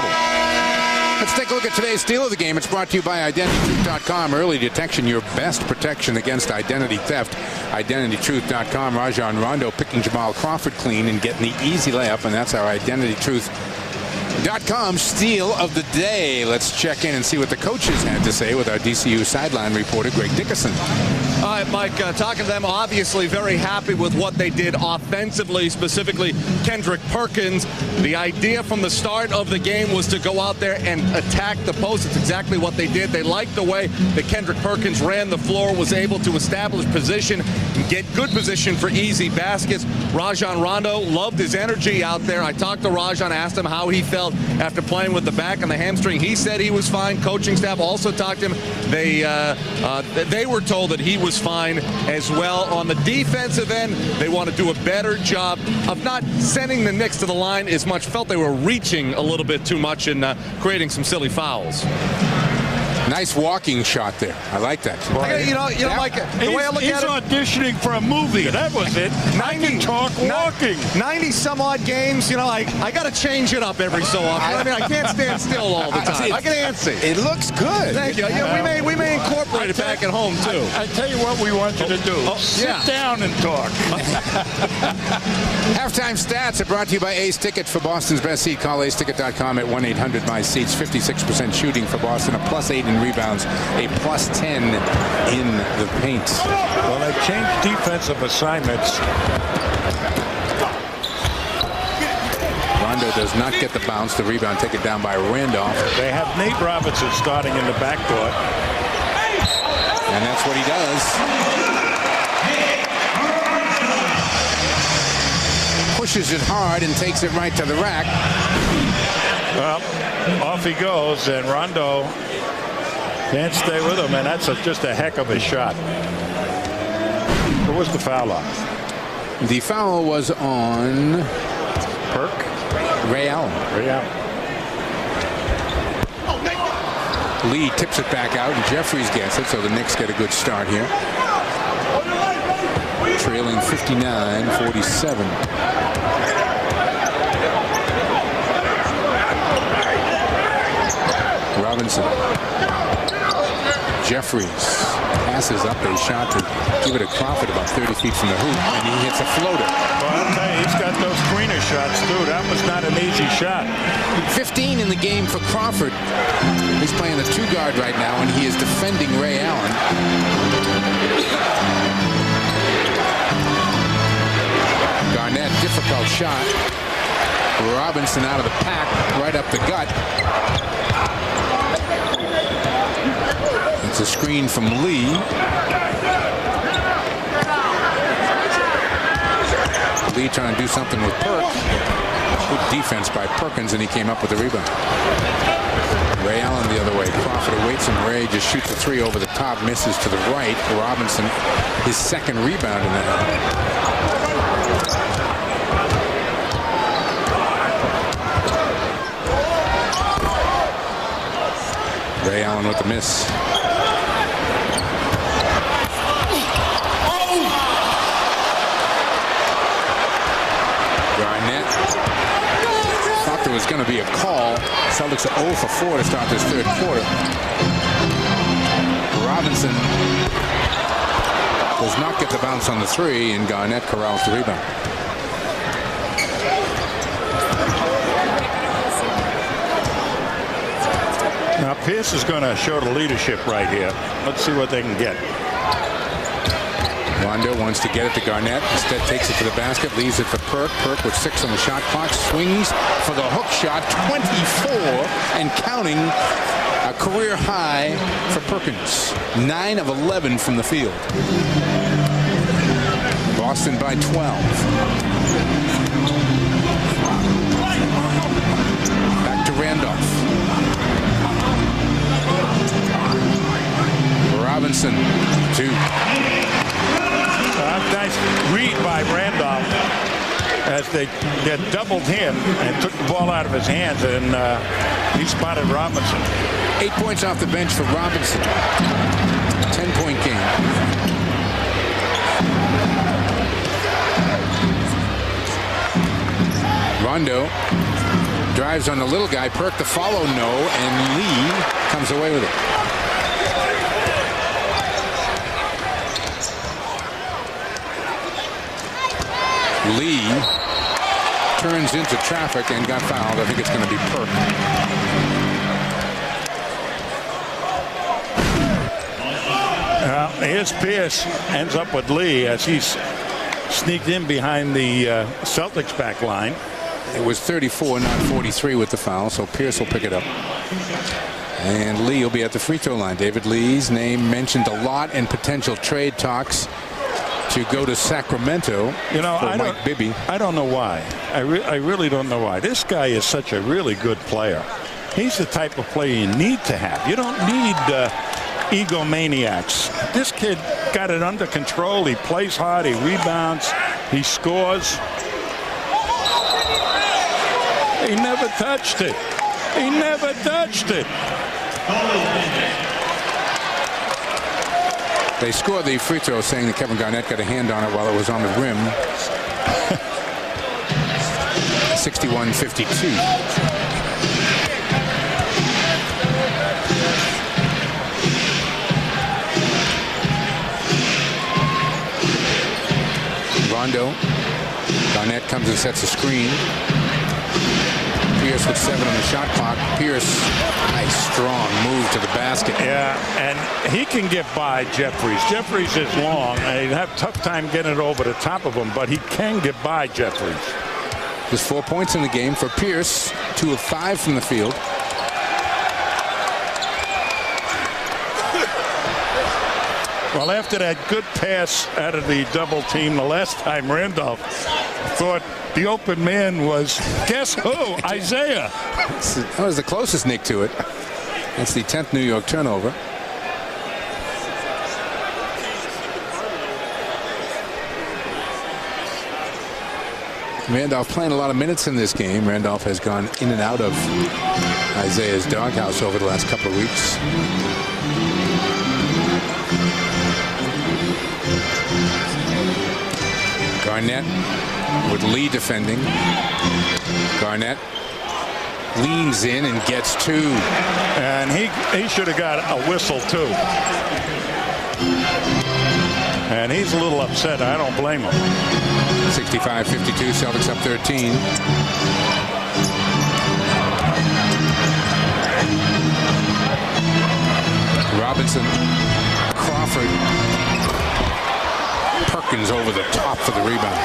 Let's take a look at today's steal of the game. It's brought to you by IdentityTruth.com. Early detection, your best protection against identity theft. IdentityTruth.com. Rajon Rondo picking Jamal Crawford clean and getting the easy layup, and that's our IdentityTruth.com steal of the day. Let's check in and see what the coaches had to say with our DCU sideline reporter, Greg Dickerson. All right, Mike, talking to them, obviously very happy with what they did offensively, specifically Kendrick Perkins. The idea from the start of the game was to go out there and attack the post. It's exactly what they did. They liked the way that Kendrick Perkins ran the floor, was able to establish position and get good position for easy baskets. Rajon Rondo loved his energy out there. I talked to Rajon, asked him how he felt after playing with the back and the hamstring. He said he was fine. Coaching staff also talked to him. They were told that he was fine as well. On the defensive end, they want to do a better job of not sending the Knicks to the line as much. Felt they were reaching a little bit too much and creating some silly fouls. Nice walking shot there. I like that. You know, Mike, the way I look at it, auditioning for a movie. That was it. 90 talk walking. 90 some odd games. You know, I got to change it up every so often. I mean, I can't stand still all the time. I can answer. It looks good. Thank you. Yeah, we may incorporate it back at home too. I tell you what we want you to do. Sit down and talk. Halftime stats are brought to you by Ace Ticket. For Boston's best seat, call aceticket.com at 1-800-MY-SEATS. 56% shooting for Boston, a +8 in rebounds, a +10 in the paint. Well, they changed defensive assignments. Rondo does not get the bounce. The rebound taken down by Randolph. They have Nate Robinson starting in the backcourt. And that's what he does. Pushes it hard and takes it right to the rack. Well, off he goes, and Rondo can't stay with him, and that's just a heck of a shot. What was the foul on? The foul was on Perk? Ray Allen. Ray Allen. Lee tips it back out, and Jeffries gets it, so the Knicks get a good start here. Trailing 59-47. Robinson. Jeffries passes up a shot to give it to Crawford about 30 feet from the hoop, and he hits a floater. Well, I'll tell you, he's got those screener shots, too. That was not an easy shot. 15 in the game for Crawford. He's playing the 2-guard right now, and he is defending Ray Allen. Garnett, difficult shot. Robinson out of the pack, right up the gut. It's a screen from Lee. Lee trying to do something with Perk. Good defense by Perkins, and he came up with the rebound. Ray Allen the other way. Crawford awaits him. Ray just shoots a 3 over the top, misses to the right. Robinson, his second rebound in the half. Ray Allen with the miss. Garnett thought there was going to be a call. Celtics are 0 for 4 to start this third quarter. Robinson does not get the bounce on the 3, and Garnett corrals the rebound. Now, Pierce is going to show the leadership right here. Let's see what they can get. Rondo wants to get it to Garnett. Instead takes it to the basket, leaves it for Perk. Perk with 6 on the shot clock, swings for the hook shot, 24 and counting, a career high for Perkins. 9 of 11 from the field. Boston by 12. Back to Randolph. Robinson, 2. Nice read by Randolph as they get doubled him and took the ball out of his hands, and he spotted Robinson. 8 points off the bench for Robinson. 10-point game. Rondo drives on the little guy. Perk the follow, no, and Lee comes away with it. Lee turns into traffic and got fouled. I think it's going to be Perk. Here's Pierce, ends up with Lee as he's sneaked in behind the Celtics back line. It was 34, not 43 with the foul, so Pierce will pick it up. And Lee will be at the free throw line. David Lee's name mentioned a lot in potential trade talks to go to Sacramento. You know, for Mike Bibby. I don't know why. I really don't know why. This guy is such a really good player. He's the type of player you need to have. You don't need egomaniacs. This kid got it under control. He plays hard. He rebounds. He scores. He never touched it. He never touched it. They scored the free throw, saying that Kevin Garnett got a hand on it while it was on the rim. 61-52. Rondo. Garnett comes and sets a screen. Pierce with 7 on the shot clock. Pierce, nice strong move to the basket. Yeah, and he can get by Jeffries. Jeffries is long, and he'd have a tough time getting it over the top of him, but he can get by Jeffries. There's 4 points in the game for Pierce. 2 of 5 from the field. Well, after that good pass out of the double team the last time, Randolph thought the open man was, guess who? Isaiah. That was the closest, Nick, to it. That's the 10th New York turnover. Randolph playing a lot of minutes in this game. Randolph has gone in and out of Isaiah's doghouse over the last couple of weeks. Garnett with Lee defending. Garnett leans in and gets two. And he should have got a whistle too. And he's a little upset. I don't blame him. 65-52, Celtics up 13. Robinson, Crawford, Perkins over the top for the rebound.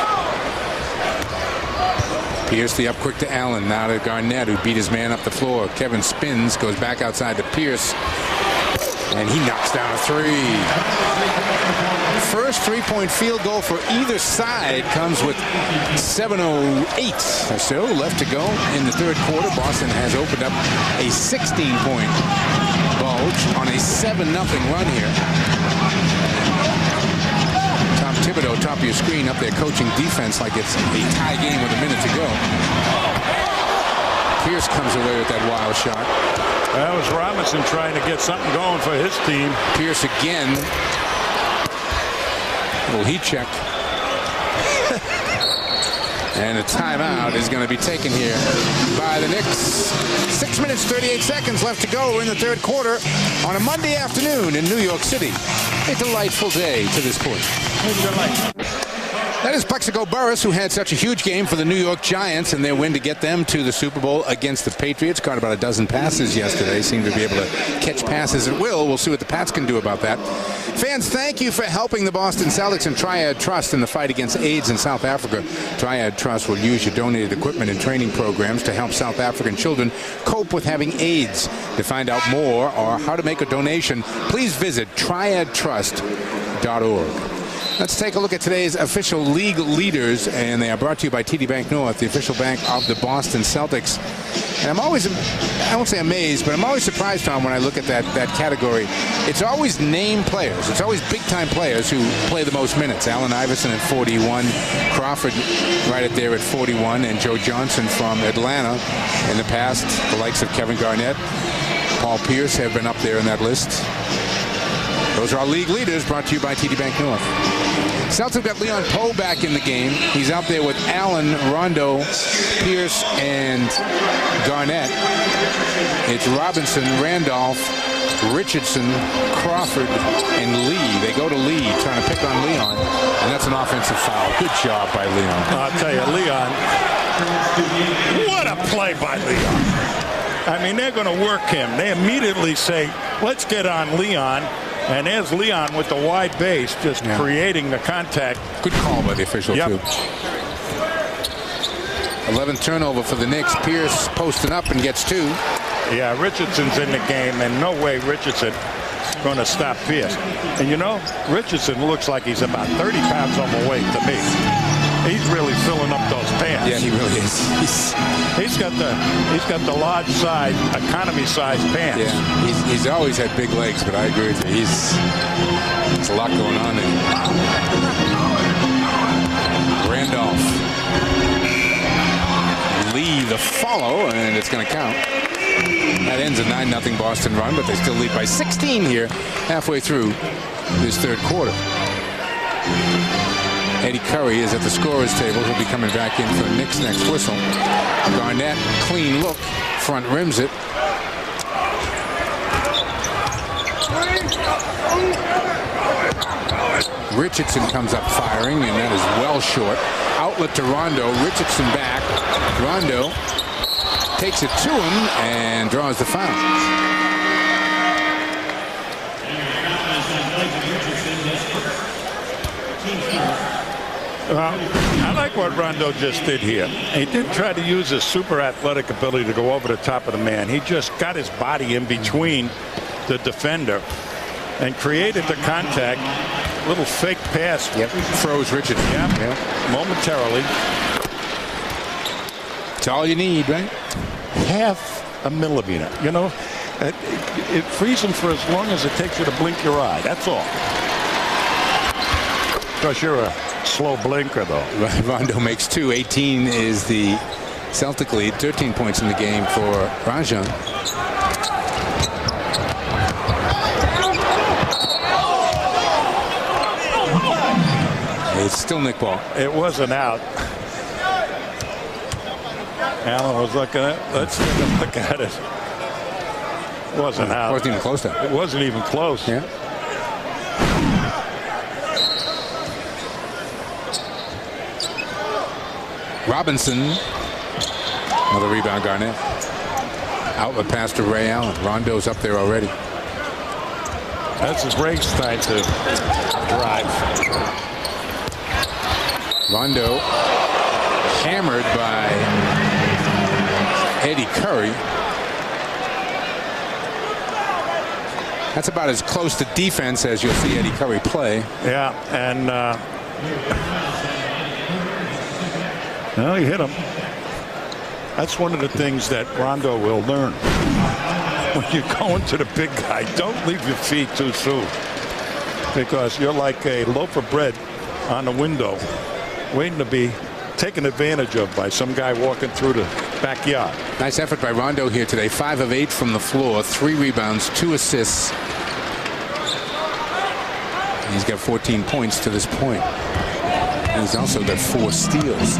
Pierce the up quick to Allen, now to Garnett, who beat his man up the floor. Kevin spins, goes back outside to Pierce, and he knocks down a three. First three-point field goal for either side comes with 7:08 or so left to go in the third quarter. Boston has opened up a 16-point bulge on a 7-0 run here. Tom Thibodeau, top of your screen, up there coaching defense like it's a tie game with a minute to go. Pierce comes away with that wild shot. That was Robinson trying to get something going for his team. Pierce again. Little heat check. And a timeout is going to be taken here by the Knicks. 6 minutes, 38 seconds left to go in the third quarter on a Monday afternoon in New York City. A delightful day to this point. That is Plexico Burress, who had such a huge game for the New York Giants and their win to get them to the Super Bowl against the Patriots. Caught about a dozen passes yesterday. Seemed to be able to catch passes at will. We'll see what the Pats can do about that. Fans, thank you for helping the Boston Celtics and Triad Trust in the fight against AIDS in South Africa. Triad Trust will use your donated equipment and training programs to help South African children cope with having AIDS. To find out more or how to make a donation, please visit triadtrust.org. Let's take a look at today's official league leaders, and they are brought to you by TD Bank North, the official bank of the Boston Celtics. And I'm always, I won't say amazed, but I'm always surprised, Tom, when I look at that category. It's always named players. It's always big-time players who play the most minutes. Allen Iverson at 41, Crawford right up there at 41, and Joe Johnson from Atlanta. In the past, the likes of Kevin Garnett, Paul Pierce have been up there in that list. Those are our league leaders, brought to you by TD Bank North. Celtics got Leon Poe back in the game. He's out there with Allen, Rondo, Pierce, and Garnett. It's Robinson, Randolph, Richardson, Crawford, and Lee. They go to Lee, trying to pick on Leon, and that's an offensive foul. Good job by Leon. I'll tell you, Leon, what a play by Leon. I mean, they're going to work him. They immediately say, let's get on Leon. And there's Leon with the wide base, just creating the contact. Good call by the official, too. 11th turnover for the Knicks. Pierce posting up and gets two. Yeah, Richardson's in the game, and no way Richardson going to stop Pierce. And, you know, Richardson looks like he's about 30 pounds overweight to me. He's really filling up those pants. Yeah, he really is. He's got the large size, economy size pants. Yeah, he's always had big legs, but I agree with you. There's a lot going on there. Randolph. Lee the follow, and it's going to count. That ends a 9-0 Boston run, but they still lead by 16 here halfway through this third quarter. Eddie Curry is at the scorer's table. He'll be coming back in for the Knicks' next whistle. Garnett, clean look, front rims it. Richardson comes up firing, and that is well short. Outlet to Rondo. Richardson back. Rondo takes it to him and draws the foul. I like what Rondo just did here. He didn't try to use his super athletic ability to go over the top of the man. He just got his body in between the defender and created the contact Little fake pass. Yep. Froze Richard. Yeah. Momentarily. It's all you need, right? Half a millimeter. You know, it freezes for as long as it takes you to blink your eye. That's all. Because you're a slow blinker, though. Rondo makes 2. 18 is the Celtic lead. 13 points in the game for Rajon. It's still Nick ball. It wasn't out. Allen was looking at it. Let's take a look at it. Wasn't out. It wasn't even close to it. It wasn't even close. Yeah. Robinson. Another rebound, Garnett. Outlet pass to Ray Allen. Rondo's up there already. That's Ray's trying to drive. Rondo hammered by Eddie Curry. That's about as close to defense as you'll see Eddie Curry play. Yeah, and well, he hit him. That's one of the things that Rondo will learn. When you go into the big guy, don't leave your feet too soon, because you're like a loaf of bread on the window waiting to be taken advantage of by some guy walking through the backyard. Nice effort by Rondo here today. 5 of 8 from the floor, 3 rebounds, 2 assists. He's got 14 points to this point. He's also got 4 steals.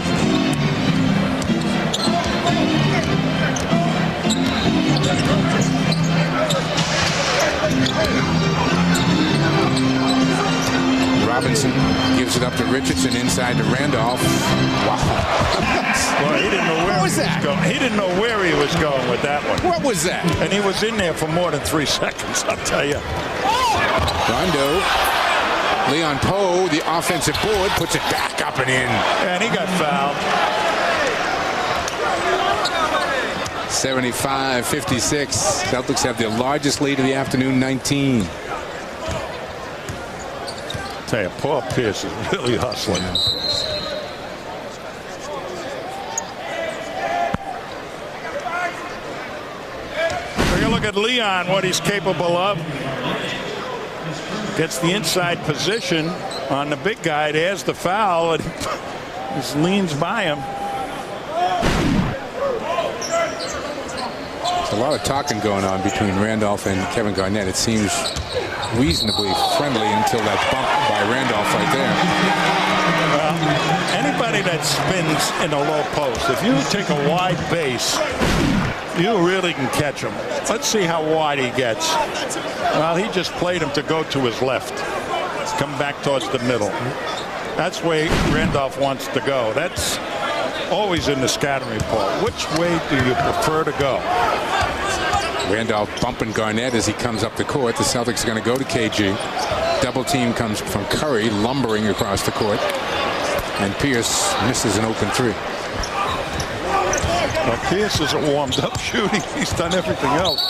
Robinson gives it up to Richardson inside to Randolph. Wow. Well, he didn't know where What was that? going. He didn't know where he was going with that one. What was that? And he was in there for more than 3 seconds, I'll tell you. Rondo. Leon Poe, the offensive board, puts it back up and in. And he got fouled. 75-56. Celtics have the largest lead of the afternoon, 19. Tell you, Paul Pierce is really hustling. Take a look at Leon, what he's capable of. Gets the inside position on the big guy. There's the foul, and just leans by him. There's a lot of talking going on between Randolph and Kevin Garnett. It seems reasonably friendly until that bump by Randolph right there. Well, anybody that spins in a low post, if you take a wide base, you really can catch him. Let's see how wide he gets. Well, he just played him to go to his left. Come back towards the middle. That's where Randolph wants to go. That's always in the scattering ball. Which way do you prefer to go? Randolph bumping Garnett as he comes up the court. The Celtics are going to go to KG. Double team comes from Curry, lumbering across the court. And Pierce misses an open 3. Well, Pierce isn't warmed up shooting. He's done everything else.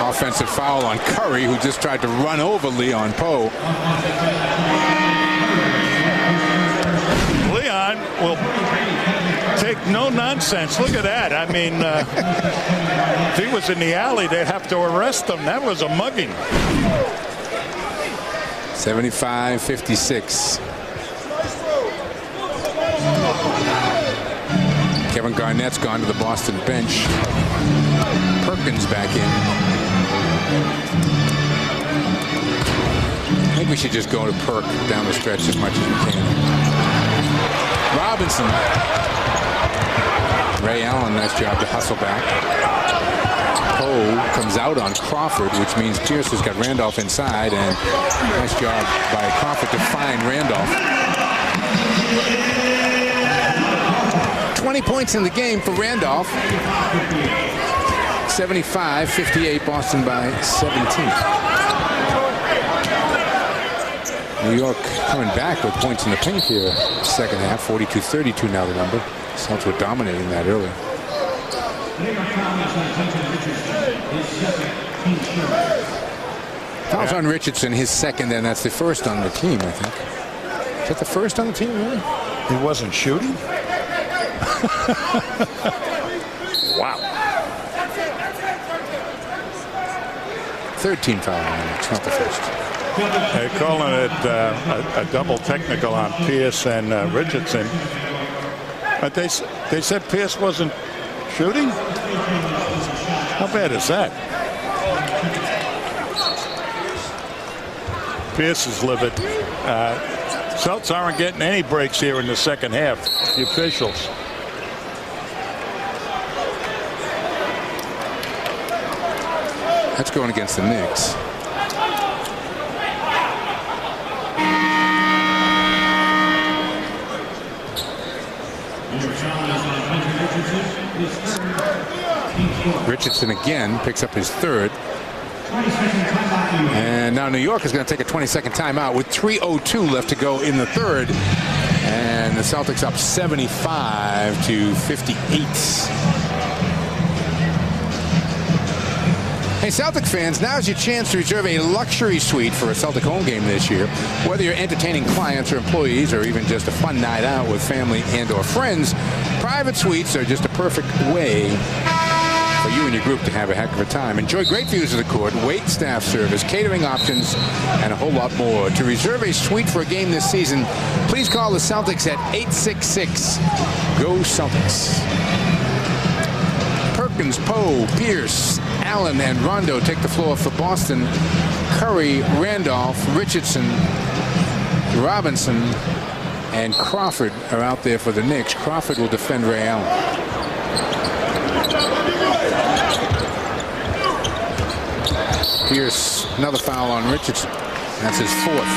Offensive foul on Curry, who just tried to run over Leon Poe. Leon will take no nonsense. Look at that. I mean, if he was in the alley, they'd have to arrest him. That was a mugging. 75-56. Kevin Garnett's gone to the Boston bench. Perkins back in. I think we should just go to Perk down the stretch as much as we can. Robinson. Ray Allen, nice job to hustle back. Poe comes out on Crawford, which means Pierce has got Randolph inside, and nice job by Crawford to find Randolph. 20 points in the game for Randolph. 75-58, Boston by 17. New York coming back with points in the paint here. Second half, 42-32 now the number. Celtics were dominating that early. Fouls on Richardson, his second, and that's the first on the team, I think. Is that the first on the team, really? He wasn't shooting? Wow. Third team foul on the Knicks, not the first. They're calling it a double technical on Pierce and Richardson. But they said Pierce wasn't shooting? How bad is that? Pierce is livid. Celtics aren't getting any breaks here in the second half. The officials. That's going against the Knicks. Richardson again picks up his third. And now New York is going to take a 20-second timeout with 3:02 left to go in the third. And the Celtics up 75-58. Hey, Celtic fans, now's your chance to reserve a luxury suite for a Celtic home game this year. Whether you're entertaining clients or employees or even just a fun night out with family and or friends, private suites are just a perfect way for you and your group to have a heck of a time. Enjoy great views of the court, wait staff service, catering options, and a whole lot more. To reserve a suite for a game this season, please call the Celtics at 866-GO-CELTICS. Perkins, Poe, Pierce, Allen, and Rondo take the floor for Boston. Curry, Randolph, Richardson, Robinson, and Crawford are out there for the Knicks. Crawford will defend Ray Allen. Pierce, another foul on Richardson. That's his fourth.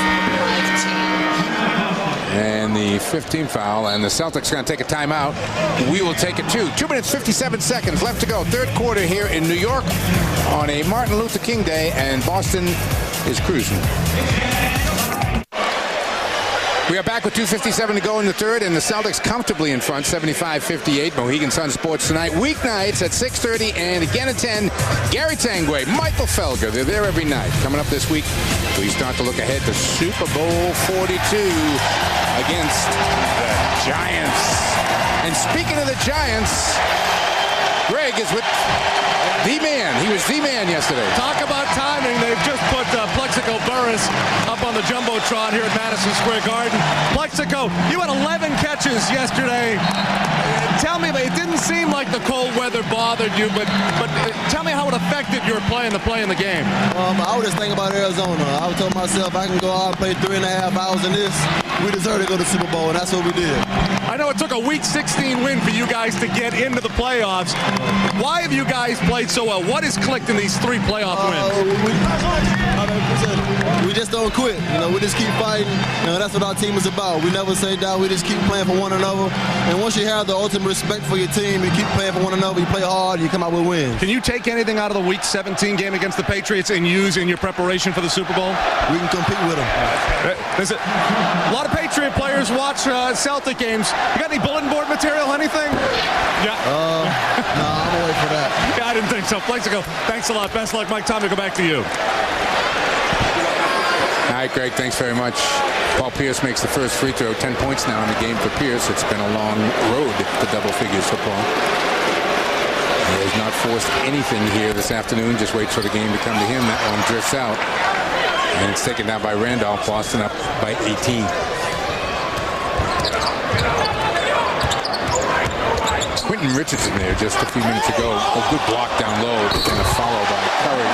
And the 15th foul, and the Celtics are going to take a timeout. We will take it too. 2 minutes, 57 seconds left to go. Third quarter here in New York on a Martin Luther King Day, and Boston is cruising. We are back with 2:57 to go in the third, and the Celtics comfortably in front, 75-58. Mohegan Sun Sports tonight. Weeknights at 6:30 and again at 10. Gary Tanguay, Michael Felger. They're there every night. Coming up this week, we start to look ahead to Super Bowl 42 against the Giants. And speaking of the Giants, Greg is with the man. He was the man yesterday. Talk about timing. They've just put Plexico Burress up on the Jumbotron here at Madison Square Garden. Plexico, you had 11 catches yesterday. Tell me, it didn't seem like the cold weather bothered you, but tell me how it affected your play in the game. I was just thinking about Arizona. I told myself I can go out and play 3.5 hours in this. We deserve to go to the Super Bowl, and that's what we did. I know it took a Week 16 win for you guys to get into the playoffs. Why have you guys played so well? What has clicked in these 3 playoff wins? We just don't quit. We just keep fighting. That's what our team is about. We never say die. We just keep playing for one another. And once you have the ultimate respect for your team, you keep playing for one another, you play hard, you come out with wins. Can you take anything out of the Week 17 game against the Patriots and use in your preparation for the Super Bowl? We can compete with them. A lot of Patriot players watch Celtic games. You got any bulletin board material, anything? Yeah. No, I'm gonna wait for that. Yeah, I didn't think so. Plexico, thanks a lot. Best luck, Mike. Time to go back to you. All right, Greg, thanks very much. Paul Pierce makes the first free throw. 10 points now in the game for Pierce. It's been a long road to double figures for Paul. He has not forced anything here this afternoon. Just waits for the game to come to him. That one drifts out. And it's taken down by Randolph. Boston up by 18. Quentin Richardson there just a few minutes ago. A good block down low, but then a follow by Curry.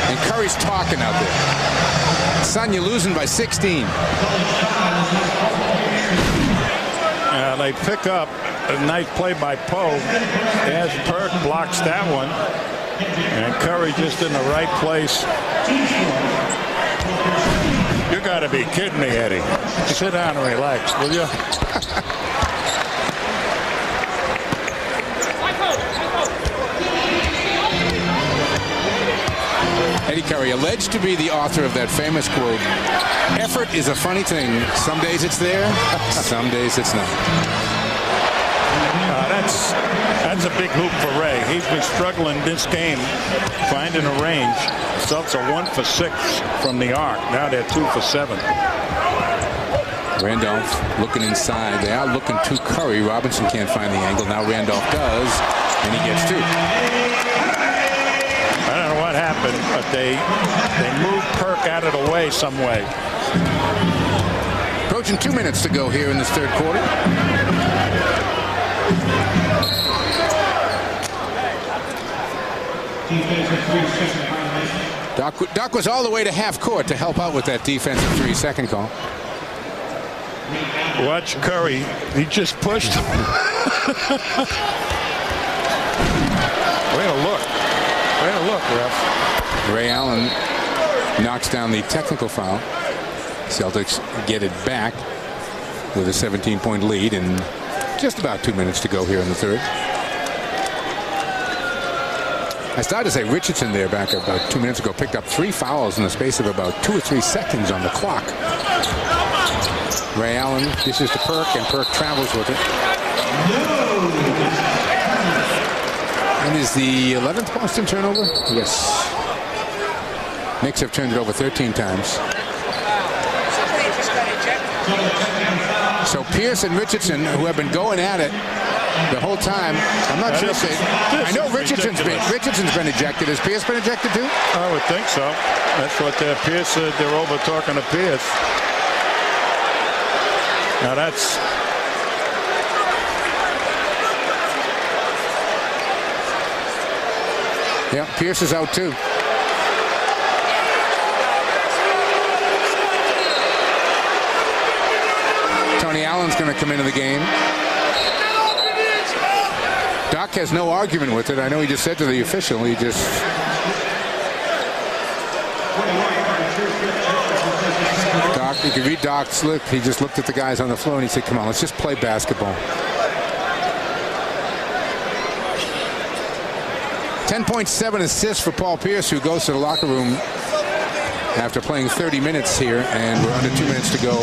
And Curry's talking out there. Son, you're losing by 16. They pick up a nice play by Poe. As Perk blocks that one. And Curry just in the right place. You got to be kidding me, Eddie. Sit down and relax, will you? Eddie Curry, alleged to be the author of that famous quote, "Effort is a funny thing. Some days it's there, some days it's not." That's That's a big hoop for Ray. He's been struggling this game, finding a range. Celtics are 1 for 6 from the arc. Now they're 2 for 7. Randolph looking inside. They are looking to Curry. Robinson can't find the angle. Now Randolph does, and he gets 2. I don't know what happened, but they moved Perk out of the way some way. Approaching 2 minutes to go here in this third quarter. Doc was all the way to half court to help out with that defensive 3-second call. Watch Curry. He just pushed him. Way to look. Way to look, ref. Ray Allen knocks down the technical foul. Celtics get it back with a 17-point lead and just about 2 minutes to go here in the third. I started to say Richardson there back about 2 minutes ago picked up 3 fouls in the space of about 2 or 3 seconds on the clock. Ray Allen dishes to Perk, and Perk travels with it. And is the 11th Boston turnover? Yes. Knicks have turned it over 13 times. So Pierce and Richardson, who have been going at it the whole time, I'm not sure if they... I know Richardson's been ejected. Has Pierce been ejected too? I would think so. That's what Pierce said. They're over talking to Pierce. Now that's... Yeah, Pierce is out too. Tony Allen's going to come into the game. Doc has no argument with it. I know he just said to the official, he just... Doc, you can read Doc's look. He just looked at the guys on the floor and he said, come on, let's just play basketball. 10.7 assists for Paul Pierce, who goes to the locker room after playing 30 minutes here, and we're under 2 minutes to go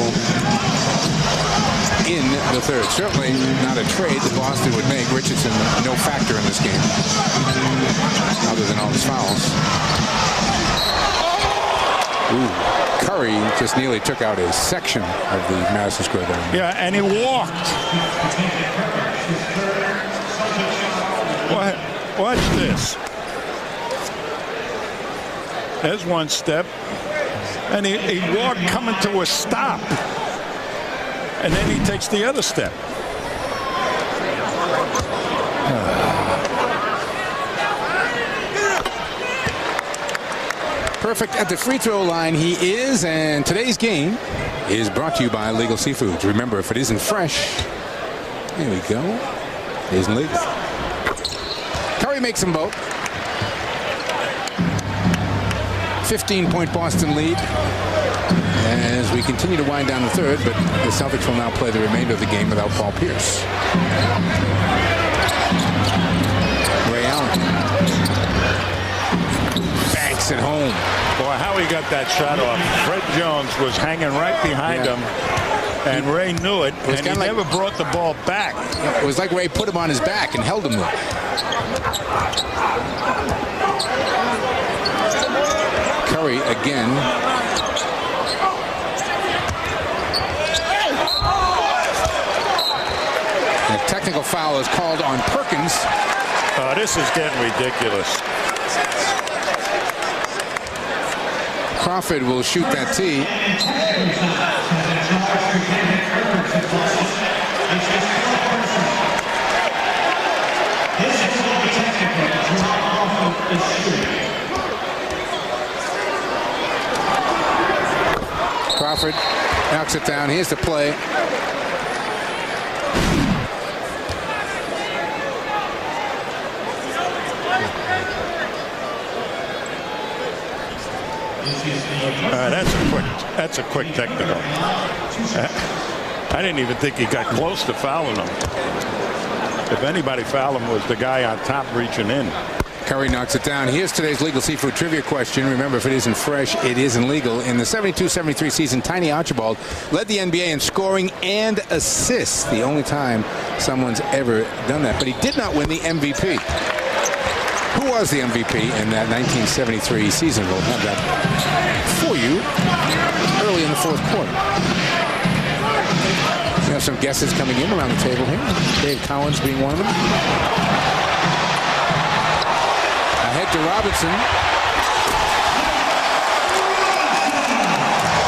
in the third. Certainly not a trade that Boston would make. Richardson, no factor in this game, other than all his fouls. Ooh, Curry just nearly took out a section of the Madison Square Garden. Yeah, and he walked. Watch this. There's one step. And he walked coming to a stop. And then he takes the other step. Perfect at the free throw line he is, and today's game is brought to you by Legal Seafoods. Remember, if it isn't fresh, here we go, it isn't legal. Curry makes them both. 15-point Boston lead as we continue to wind down the third, but the Celtics will now play the remainder of the game without Paul Pierce. Ray Allen banks it home. Boy, how he got that shot off. Fred Jones was hanging right behind him, and Ray knew it, and he never brought the ball back. It was like Ray put him on his back and held him there. Curry again. A technical foul is called on Perkins. Oh, this is getting ridiculous. Crawford will shoot that tee. Crawford knocks it down. Here's the play. That's a quick technical. I didn't even think he got close to fouling him. If anybody fouled him, it was the guy on top reaching in. Curry knocks it down. Here's today's legal seafood trivia question. Remember, if it isn't fresh, it isn't legal. In the 72-73 season, Tiny Archibald led the NBA in scoring and assists. The only time someone's ever done that. But he did not win the MVP. Who was the MVP in that 1973 season? We'll have that for you early in the fourth quarter. We have some guesses coming in around the table here. Dave Collins being one of them. Ahead to Robinson.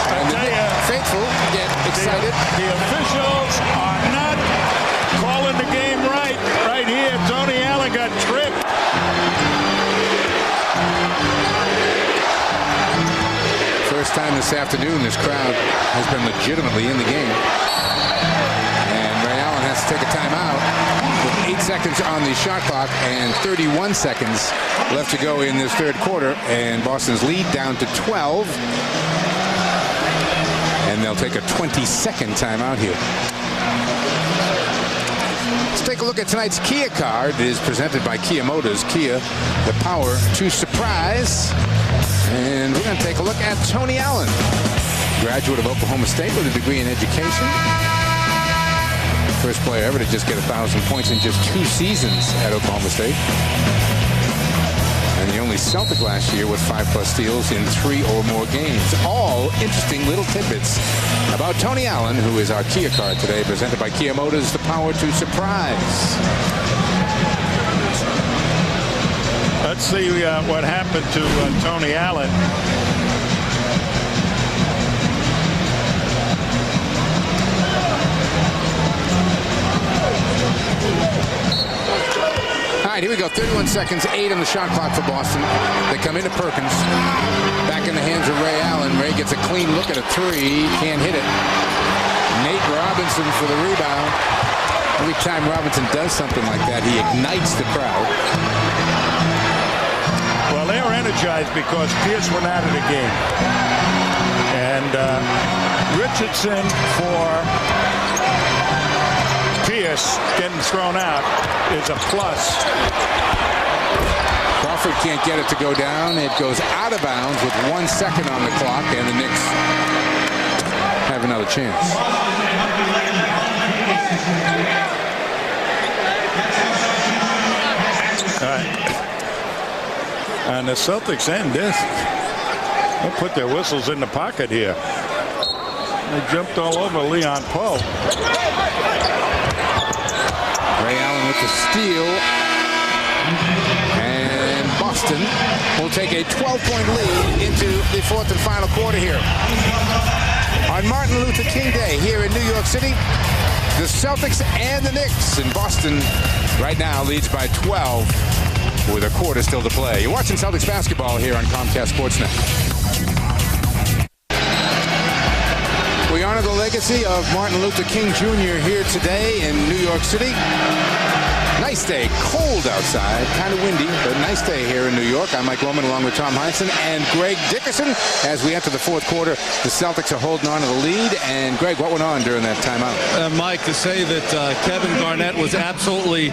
And the faithful get excited. The officials are not calling the game right. Right here, Tony Allen got tripped. First time this afternoon this crowd has been legitimately in the game. And Ray Allen has to take a timeout with 8 seconds on the shot clock and 31 seconds left to go in this third quarter. And Boston's lead down to 12. And they'll take a 22nd timeout here. Let's take a look at tonight's Kia card. It is presented by Kia Motors. Kia, the power to surprise. And we're going to take a look at Tony Allen, graduate of Oklahoma State with a degree in education. First player ever to just get 1,000 points in just 2 seasons at Oklahoma State. And the only Celtic last year with 5+ steals in 3 or more games. All interesting little tidbits about Tony Allen, who is our Kia card today, presented by Kia Motors, the power to surprise. Let's see what happened to Tony Allen. All right, here we go. 31 seconds, 8 on the shot clock for Boston. They come into Perkins. Back in the hands of Ray Allen. Ray gets a clean look at a 3. Can't hit it. Nate Robinson for the rebound. Every time Robinson does something like that, he ignites the crowd. Well, they were energized because Pierce went out of the game. And Richardson for Pierce getting thrown out is a plus. Crawford can't get it to go down. It goes out of bounds with 1 second on the clock, and the Knicks have another chance. All right. And the Celtics end this. They'll put their whistles in the pocket here. They jumped all over Leon Poe. Ray Allen with the steal. And Boston will take a 12-point lead into the fourth and final quarter here. On Martin Luther King Day here in New York City, the Celtics and the Knicks in Boston right now leads by 12 with a quarter still to play. You're watching Celtics basketball here on Comcast Sportsnet. We honor the legacy of Martin Luther King Jr. here today in New York City. Nice day, cold outside, kind of windy, but nice day here in New York. I'm Mike Roman along with Tom Heinsohn and Greg Dickerson. As we enter the fourth quarter, the Celtics are holding on to the lead. And Greg, what went on during that timeout? Mike, to say that Kevin Garnett was absolutely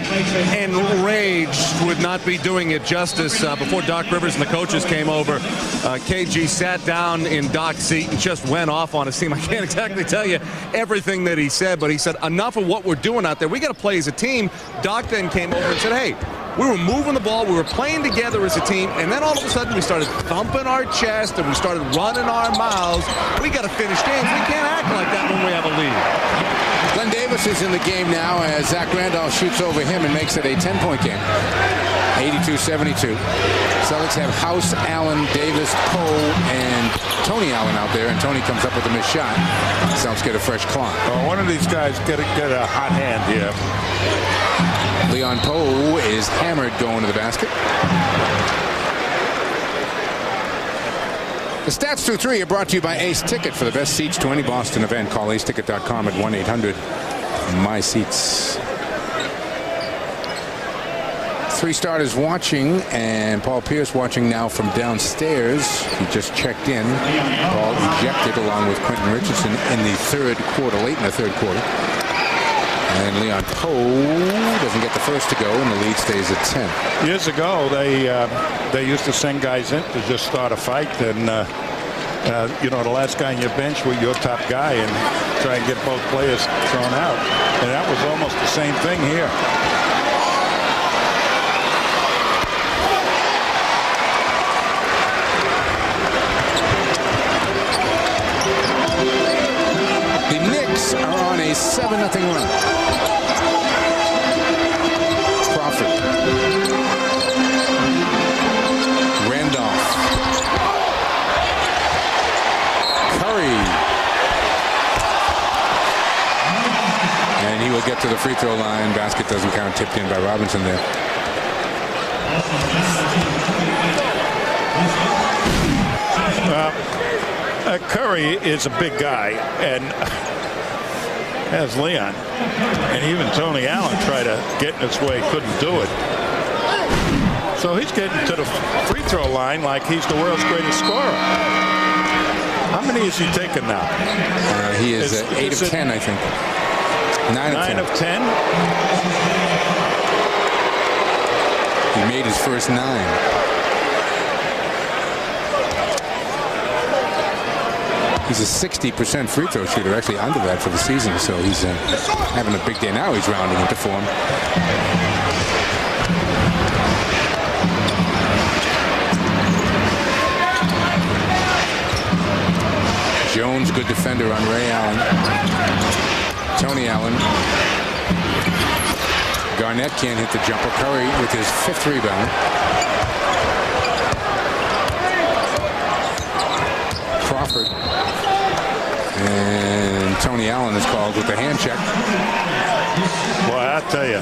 enraged would not be doing it justice. Before Doc Rivers and the coaches came over, KG sat down in Doc's seat and just went off on his team. I can't exactly tell you everything that he said, but he said, enough of what we're doing out there. We got to play as a team. Doc then came over and said, hey, we were moving the ball, we were playing together as a team, and then all of a sudden we started thumping our chest and we started running our mouths. We got to finish games. We can't act like that when we have a lead. Glenn Davis is in the game now as Zach Randolph shoots over him and makes it a 10-point game. 82-72. Celtics have House, Allen, Davis, Poe, and Tony Allen out there, and Tony comes up with a missed shot. Celtics get a fresh clock. Oh, one of these guys get a hot hand here. Leon Poe is hammered going to the basket. The stats through 3 are brought to you by Ace Ticket. For the best seats to any Boston event, call aceticket.com at 1-800-MY-SEATS. 3 starters watching, and Paul Pierce watching now from downstairs. He just checked in. Paul ejected along with Quentin Richardson in the third quarter, late in the third quarter. And Leon Poe doesn't get the first to go, and the lead stays at 10. Years ago, they used to send guys in to just start a fight, and you know, the last guy on your bench was your top guy, and try and get both players thrown out. And that was almost the same thing here. The Knicks are on a 7-0 run. Crawford. Randolph. Curry. And he will get to the free throw line. Basket doesn't count. Tipped in by Robinson there. Curry is a big guy, and as Leon, and even Tony Allen tried to get in his way, couldn't do it. So he's getting to the free throw line like he's the world's greatest scorer. How many is he taking now? He is 8 of 10, I think. 9 of 10. He made his first 9. He's a 60% free throw shooter, actually under that for the season. So he's having a big day now. He's rounding into form. Jones, good defender on Ray Allen. Tony Allen. Garnett can't hit the jumper. Curry with his 5th rebound. Crawford. And Tony Allen is called with the hand check. Boy, I tell you.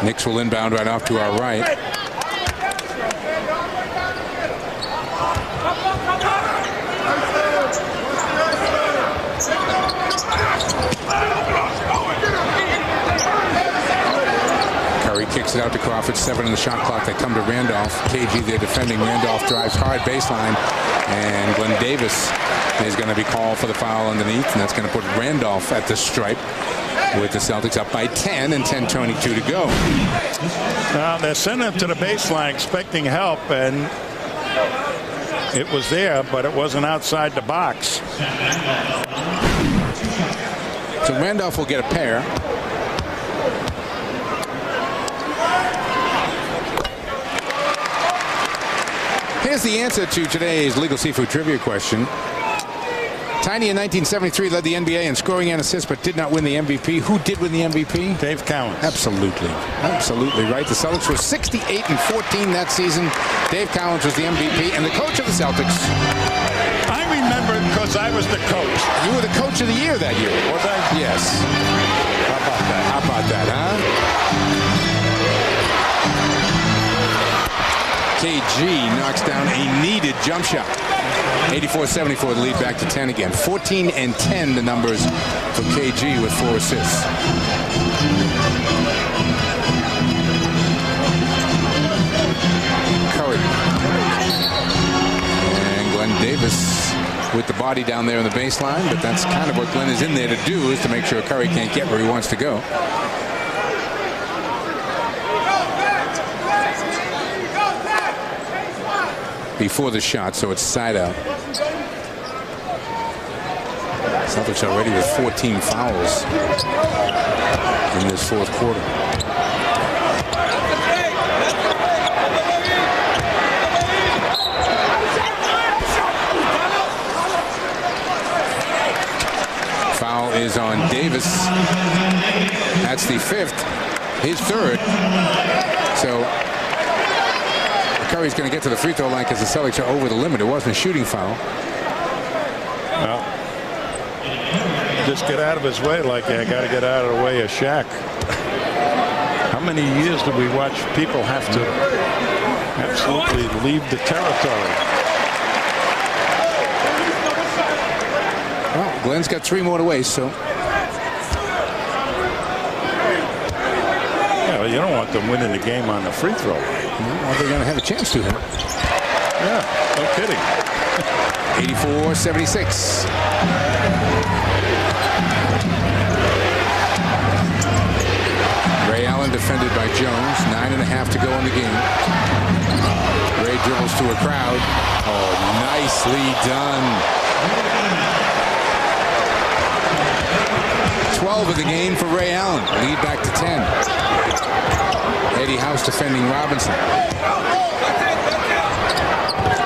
Knicks will inbound right off to our right. Kicks it out to Crawford. 7 in the shot clock. They come to Randolph. KG there defending. Randolph drives hard baseline, and Glenn Davis is going to be called for the foul underneath, and that's going to put Randolph at the stripe with the Celtics up by 10 and 10:22 to go. Now they're sending him to the baseline expecting help, and it was there, but it wasn't outside the box. So Randolph will get a pair. Here's the answer to today's Legal Seafood Trivia question. Tiny in 1973 led the NBA in scoring and assists, but did not win the MVP. Who did win the MVP? Dave Cowens. Absolutely. Absolutely right. The Celtics were 68-14 that season. Dave Cowens was the MVP and the coach of the Celtics. I remember because I was the coach. You were the coach of the year that year. Was I? Yes. How about that? How about that, huh? KG knocks down a needed jump shot. 84-74, the lead back to 10 again. 14 and 10, the numbers for KG with 4 assists. Curry. And Glenn Davis with the body down there in the baseline, but that's kind of what Glenn is in there to do, is to make sure Curry can't get where he wants to go. Before the shot, so it's side out. Celtics already with 14 fouls in this fourth quarter. Foul is on Davis. That's the 5th, his 3rd. So Curry's going to get to the free throw line because the Celtics are over the limit. It wasn't a shooting foul. Well, just get out of his way, like I got to get out of the way of Shaq. How many years do we watch people have to absolutely leave the territory? Well, Glenn's got 3 more to waste, so. Yeah, well, you don't want them winning the game on the free throw. Well, they're going to have a chance to. Yeah, no kidding. 84-76. Ray Allen defended by Jones. 9.5 to go in the game. Ray dribbles to a crowd. Oh, nicely done. 12 of the game for Ray Allen. Lead back to 10. Eddie House defending Robinson.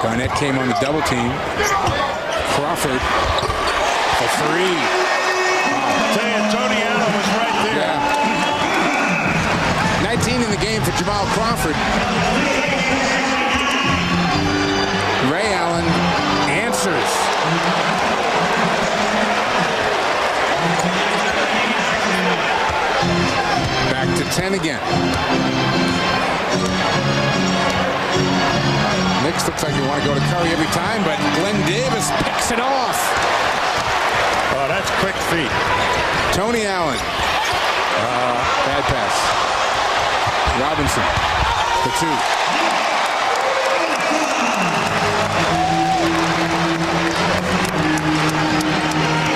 Garnett came on the double team. Crawford, a three. Tell you, Tony Allen was right there. Yeah. 19 in the game for Jamal Crawford. Ray Allen answers. Back to 10 again. Knicks looks like they want to go to Curry every time, but Glenn Davis picks it off. Oh, that's quick feet. Tony Allen. Bad pass. Robinson. The two.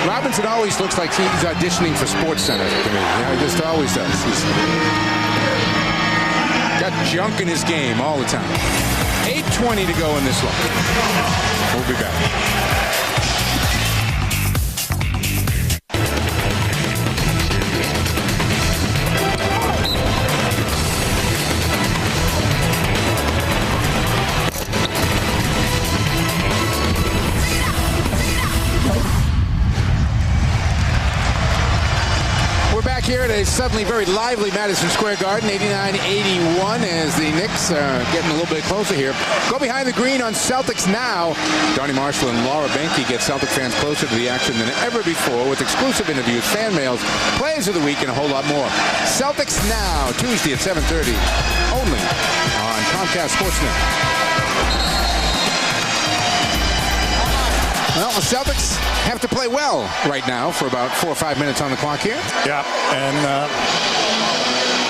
Robinson always looks like he's auditioning for SportsCenter to me. He just always does. He's got junk in his game all the time. 8:20 to go in this one. We'll be back. Here at a suddenly very lively Madison Square Garden, 89-81, as the Knicks are getting a little bit closer here. Go behind the green on Celtics Now. Donnie Marshall and Laura Benke get Celtic fans closer to the action than ever before with exclusive interviews, fan mails, plays of the week, and a whole lot more. Celtics Now, Tuesday at 7:30, only on Comcast Sportsnet. Well, the Celtics have to play well right now for about 4 or 5 minutes on the clock here. Yeah, and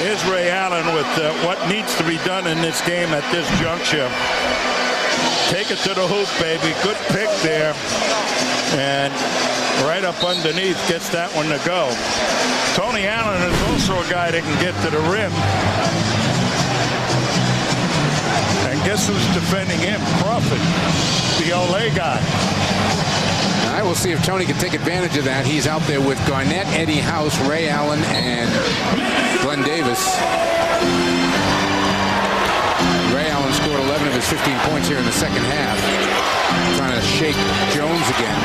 here's Ray Allen with what needs to be done in this game at this juncture. Take it to the hoop, baby. Good pick there. And right up underneath gets that one to go. Tony Allen is also a guy that can get to the rim. And guess who's defending him? Crawford, the Olay guy. All right, we'll see if Tony can take advantage of that. He's out there with Garnett, Eddie House, Ray Allen, and Glenn Davis. Ray Allen scored 11 of his 15 points here in the second half. Trying to shake Jones again.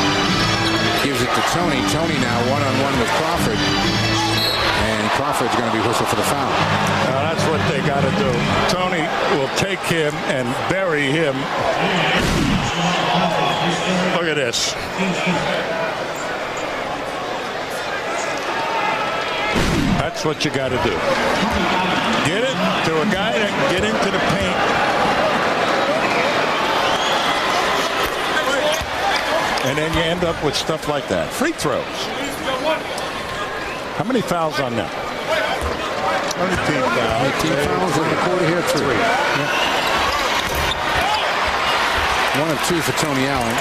Gives it to Tony. Tony now one-on-one with Crawford. And Crawford's going to be whistled for the foul. That's what they got to do. Tony will take him and bury him. Look at this. That's what you got to do. Get it to a guy that can get into the paint. And then you end up with stuff like that. Free throws. How many fouls on that? 18 fouls. 18 fouls in the quarter here, 3. Yeah. 1 of 2 for Tony Allen.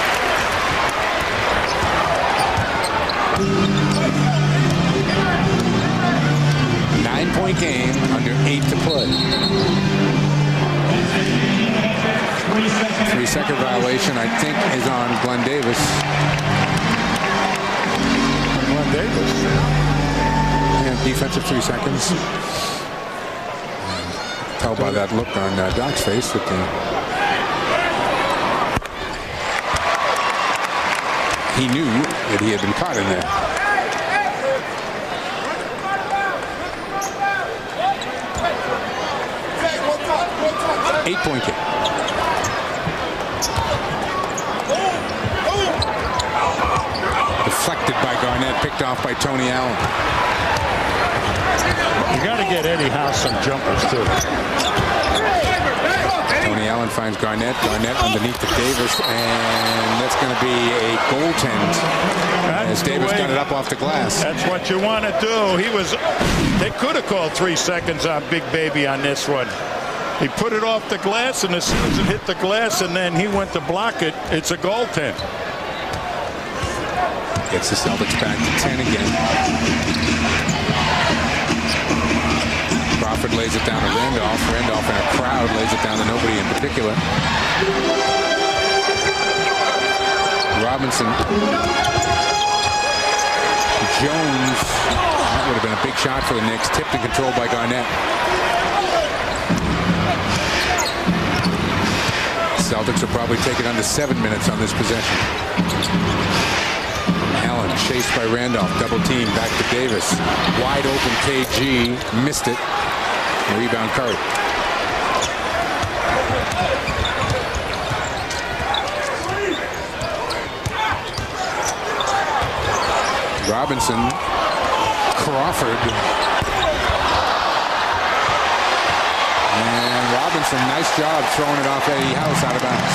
Nine-point game, under 8 to play. 3-second violation, I think, is on Glenn Davis. Glenn Davis. Yeah, defensive 3 seconds. Tell by that look on Doc's face that he knew that he had been caught in there. Eight-point game. Deflected by Garnett, picked off by Tony Allen. You got to get Eddie House some jumpers, too. Tony Allen finds Garnett. Garnett underneath to Davis, and that's going to be a goaltend as Davis got it up off the glass. That's what you want to do. They could have called 3 seconds on Big Baby on this one. He put it off the glass, and as soon as it hit the glass and then he went to block it, it's a goaltend. Gets the Celtics back to 10 again. Crawford lays it down to Randolph. Randolph in a crowd lays it down to nobody in particular. Robinson. Jones. That would have been a big shot for the Knicks. Tipped and controlled by Garnett. Celtics will probably take it under 7 minutes on this possession. Allen chased by Randolph. Double team back to Davis. Wide open KG. Missed it. Rebound Curry. Robinson. Crawford. And Robinson, nice job throwing it off Eddie House out of bounds.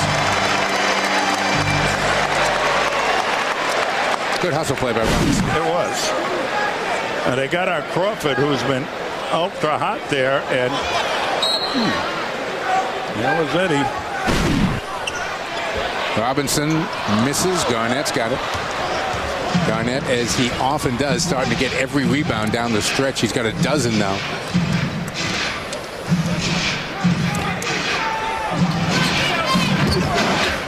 Good hustle play by Robinson. It was. And they got our Crawford, who's been ultra hot there, and there was Eddie. Robinson misses. Garnett's got it. Garnett, as he often does, starting to get every rebound down the stretch. He's got a dozen now.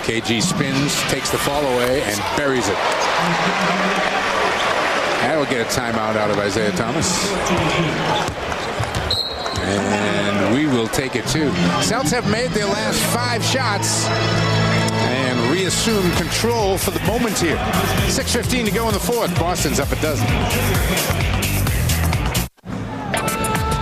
KG spins, takes the fall away, and buries it. That'll get a timeout out of Isaiah Thomas. And we will take it too. Celtics have made their last 5 shots and reassume control for the moment here. 6:15 to go in the fourth. Boston's up a dozen.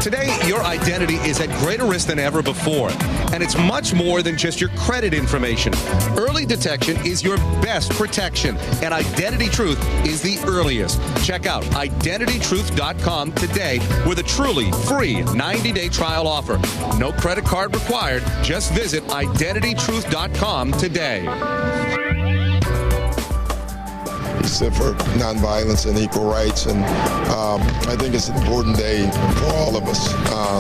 Today, your identity is at greater risk than ever before, and it's much more than just your credit information. Early detection is your best protection, and Identity Truth is the earliest. Check out IdentityTruth.com today with a truly free 90-day trial offer. No credit card required. Just visit IdentityTruth.com today. He stood for nonviolence and equal rights, and I think it's an important day for all of us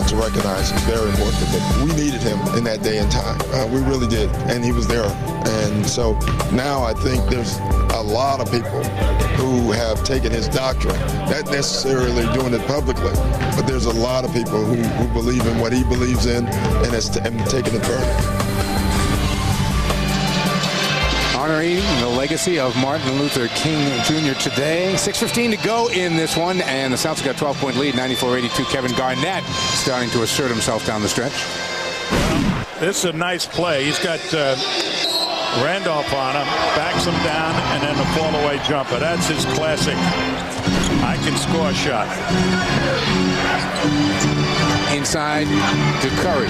to recognize. It's very important. But we needed him in that day and time. We really did, and he was there. And so now I think there's a lot of people who have taken his doctrine, not necessarily doing it publicly, but there's a lot of people who believe in what he believes in and has taken it further. Honoring the legacy of Martin Luther King Jr. today. 6:15 to go in this one, and the Celtics got a 12-point lead, 94-82. Kevin Garnett starting to assert himself down the stretch. This is a nice play. He's got Randolph on him, backs him down, and then the fall-away jumper. That's his classic I can score shot. Inside to Curry.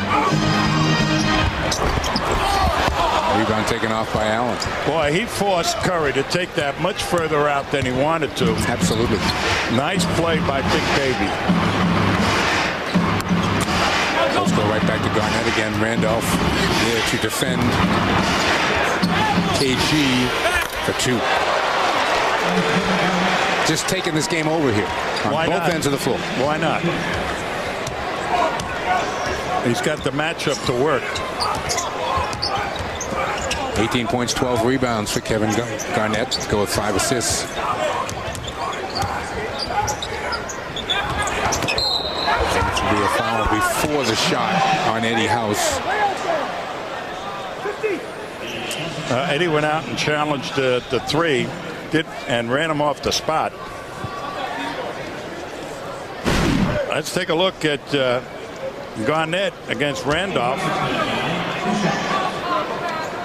Rebound taken off by Allen. Boy, he forced Curry to take that much further out than he wanted to. Absolutely. Nice play by Big Baby. Let's go right back to Garnett again. Randolph there to defend. KG for 2. Just taking this game over here on both ends of the floor. Why not? He's got the matchup to work. 18 points, 12 rebounds for Kevin Garnett. Let's go with 5 assists. That will be a foul before the shot on Eddie House. Eddie went out and challenged the 3, and ran him off the spot. Let's take a look at Garnett against Randolph.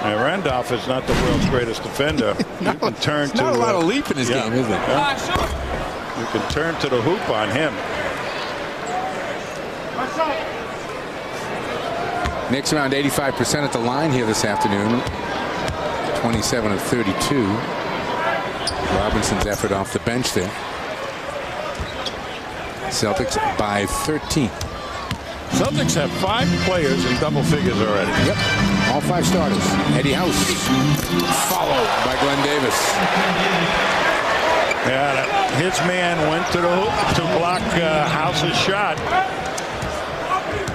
And Randolph is not the world's greatest defender. You can turn to not a lot of leap in his game, is it? You can turn to the hoop on him. Knicks around 85% at the line here this afternoon. 27 of 32. Robinson's effort off the bench there. Celtics by 13. Celtics have 5 players in double figures already. Yep. All 5 starters. Eddie House followed by Glenn Davis. Yeah, his man went to the hoop to block House's shot.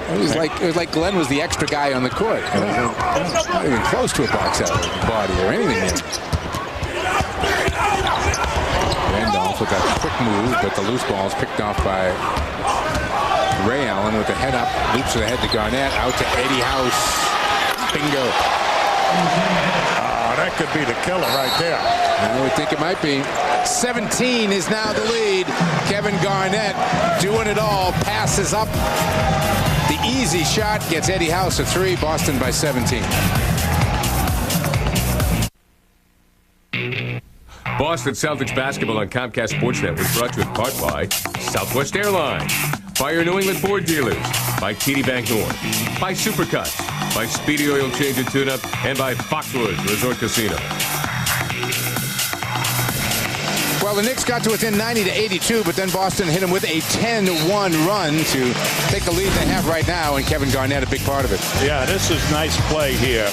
It was like Glenn was the extra guy on the court. Not even close to a box out body or anything yet. Randolph with that quick move, but the loose ball is picked off by Ray Allen with the head up, loops to the head to Garnett, out to Eddie House. Bingo. That could be the killer right there. I would think it might be. 17 is now the lead. Kevin Garnett doing it all. Passes up. The easy shot gets Eddie House a 3. Boston by 17. Boston Celtics basketball on Comcast Sportsnet was brought to you in part by Southwest Airlines, by your New England Ford dealers, by TD Bank North, by Supercuts, by Speedy Oil Change and Tune-Up, and by Foxwoods Resort Casino. Well, the Knicks got to within 90-82, but then Boston hit them with a 10-1 run to take the lead they have right now, and Kevin Garnett a big part of it. Yeah, this is nice play here.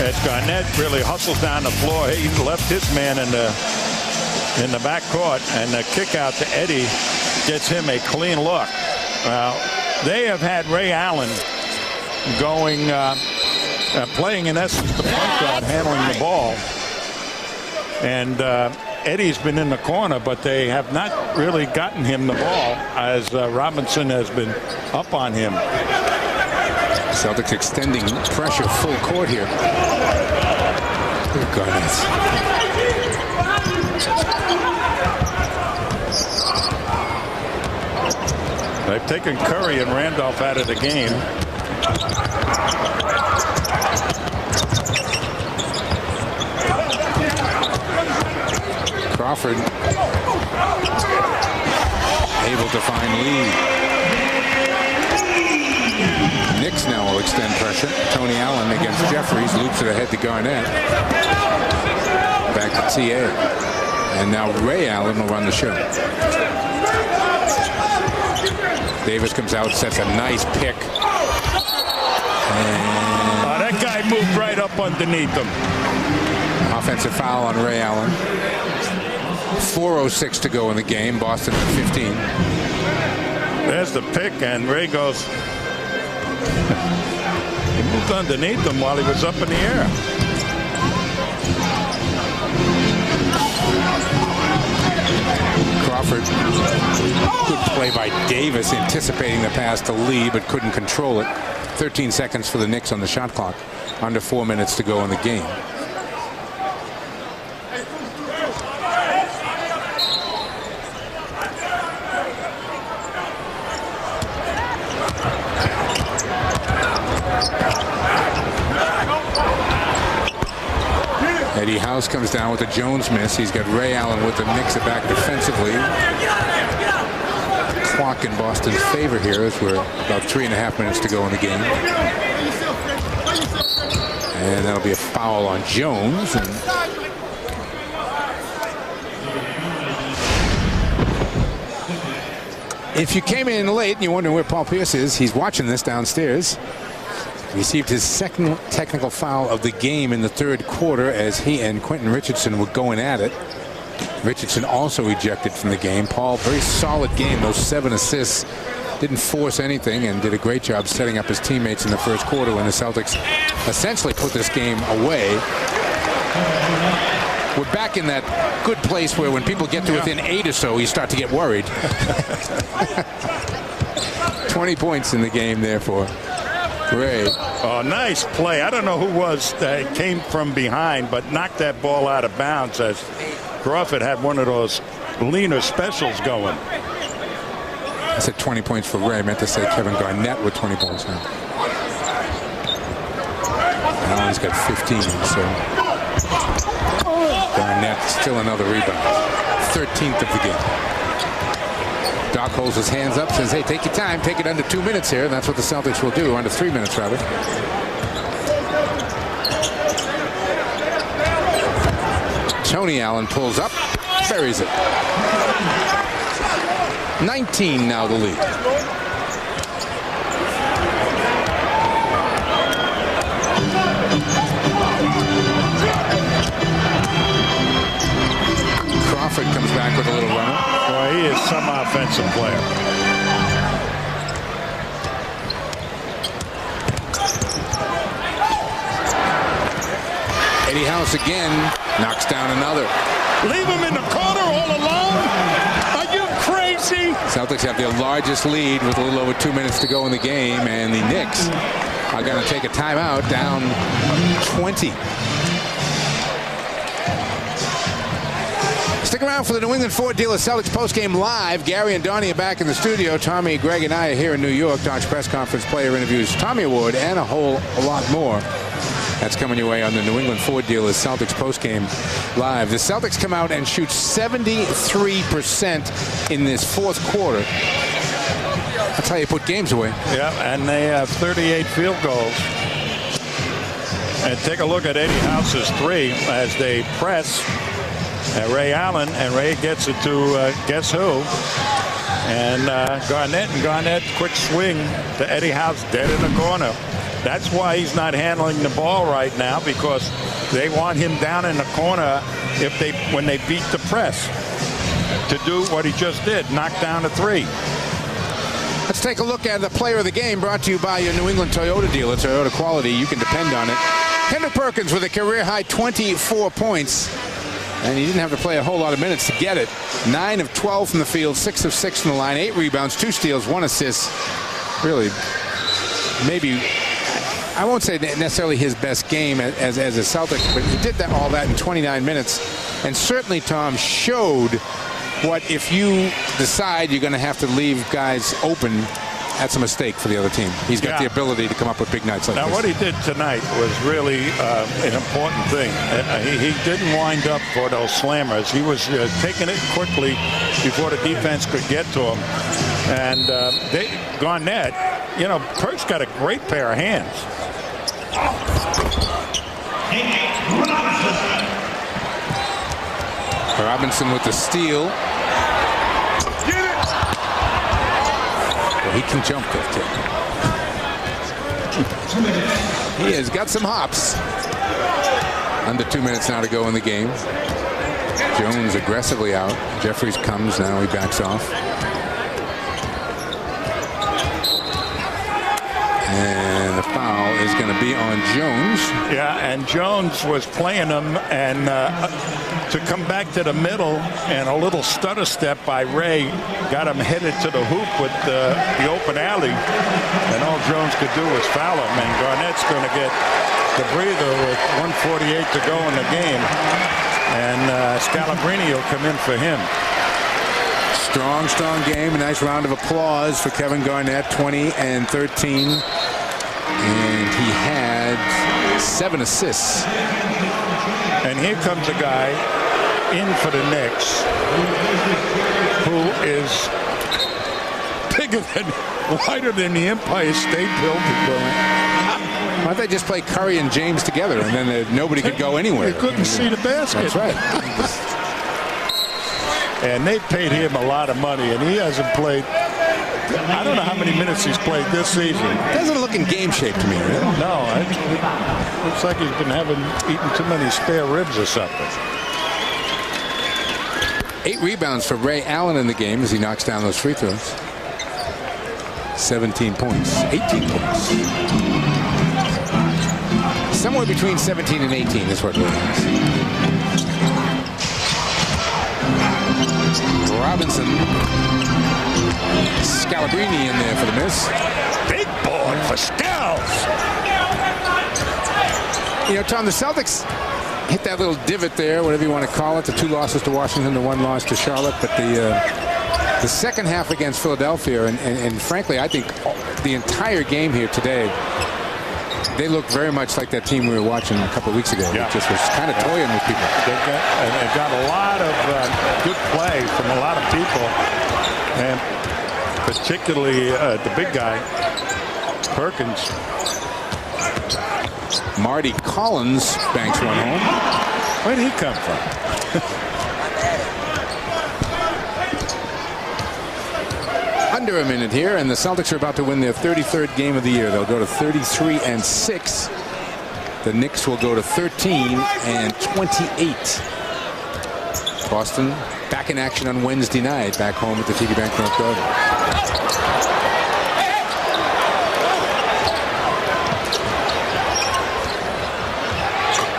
As Garnett really hustles down the floor, he left his man in the backcourt, and the kick out to Eddie gets him a clean look. Well, they have had Ray Allen going, playing in essence the point guard, handling the ball, and Eddie's been in the corner, but they have not really gotten him the ball as Robinson has been up on him. Celtics extending pressure full court here. Garnett. They've taken Curry and Randolph out of the game. Crawford able to find Lee. Knicks now will extend pressure. Tony Allen against Jeffries, loops it ahead to Garnett. Back to TA. And now Ray Allen will run the show. Davis comes out, sets a nice pick. And that guy moved right up underneath him. Offensive foul on Ray Allen. 4:06 to go in the game. Boston at 15. There's the pick, and Ray goes. He moved underneath him while he was up in the air. Crawford. Good play by Davis, anticipating the pass to Lee, but couldn't control it. 13 seconds for the Knicks on the shot clock. Under 4 minutes to go in the game. Eddie House comes down with a Jones miss. He's got Ray Allen with the Knicks back defensively. Clock in Boston's favor here as we're about 3.5 minutes to go in the game. And that'll be a foul on Jones. And if you came in late and you're wondering where Paul Pierce is, he's watching this downstairs. Received his second technical foul of the game in the third quarter as he and Quentin Richardson were going at it. Richardson also ejected from the game. Paul, very solid game. Those 7 assists. Didn't force anything and did a great job setting up his teammates in the first quarter when the Celtics essentially put this game away. We're back in that good place where when people get to within 8 or so, you start to get worried. 20 points in the game there for Ray. Oh, nice play. I don't know who was that came from behind, but knocked that ball out of bounds as Crawford had one of those leaner specials going. I said 20 points for Ray. I meant to say Kevin Garnett with 20 points now. Allen's got 15, so Garnett still another rebound. 13th of the game. Doc holds his hands up, says, hey, take your time, take it under 2 minutes here, and that's what the Celtics will do, under 3 minutes rather. Tony Allen pulls up, buries it. 19 now the lead. Crawford comes back with a little runner. Boy, he is some offensive player. Eddie House again knocks down another. Leave him in the corner all alone? Are you crazy? Celtics have their largest lead with a little over 2 minutes to go in the game, and the Knicks are going to take a timeout, down 20. Stick around for the New England Ford Dealer Celtics postgame live. Gary and Donnie are back in the studio. Tommy, Greg, and I are here in New York. Doc's press conference, player interviews, Tommy Award, and a whole lot more. That's coming your way on the New England Ford Dealers Celtics postgame live. The Celtics come out and shoot 73% in this fourth quarter. That's how you put games away. Yeah, and they have 38 field goals. And take a look at Eddie House's three as they press Ray Allen, and Ray gets it to guess who? And Garnett, quick swing to Eddie House, dead in the corner. That's why he's not handling the ball right now, because they want him down in the corner when they beat the press to do what he just did, knock down a three. Let's take a look at the player of the game, brought to you by your New England Toyota dealer. Toyota quality, you can depend on it. Kendrick Perkins with a career-high 24 points. And he didn't have to play a whole lot of minutes to get it. 9 of 12 from the field, 6 of 6 from the line, 8 rebounds, 2 steals, 1 assist. Really, maybe, I won't say necessarily his best game as a Celtic, but he did all that in 29 minutes. And certainly, Tom, showed what if you decide you're going to have to leave guys open, that's a mistake for the other team. He's got the ability to come up with big nights like this. Now, what he did tonight was really an important thing. He didn't wind up for those slammers. He was taking it quickly before the defense could get to him. And Garnett, you know, Perk's got a great pair of hands. Robinson with the steal. He can jump that too. He has got some hops. Under 2 minutes now to go in the game. Jones aggressively out. Jeffries comes now. He backs off. And the foul is going to be on Jones. Yeah, and Jones was playing him, and to come back to the middle, and a little stutter step by Ray got him headed to the hoop with the open alley, and all Jones could do was foul him, and Garnett's going to get the breather with 1:48 to go in the game, and Scalabrine will come in for him. Strong game. A nice round of applause for Kevin Garnett, 20 and 13. And he had 7 assists. And here comes a guy in for the Knicks who is bigger than, wider than the Empire State Building. Why don't they just play Curry and James together, and then nobody could go anywhere? You couldn't see the basket. That's right. And they paid him a lot of money, and he hasn't played. I don't know how many minutes he's played this season. Doesn't look in game shape to me, really. No, it looks like he's been eating too many spare ribs or something. 8 rebounds for Ray Allen in the game as he knocks down those free throws. 17 points, 18 points. Somewhere between 17 and 18 is what Ray is. Robinson. Scalabrine in there for the miss. Big board for Scals. You know, Tom, the Celtics hit that little divot there, whatever you want to call it. The 2 losses to Washington, the 1 loss to Charlotte. But the second half against Philadelphia, and frankly, I think the entire game here today, they look very much like that team we were watching a couple of weeks ago. Yeah. It just was kind of toying with people. They've got a lot of good play from a lot of people, and particularly the big guy, Perkins. Marty Collins banks one home. Where did he come from? Under a minute here, and the Celtics are about to win their 33rd game of the year. They'll go to 33 and 6. The Knicks will go to 13 and 28. Boston back in action on Wednesday night, back home at the TD Bank North Garden.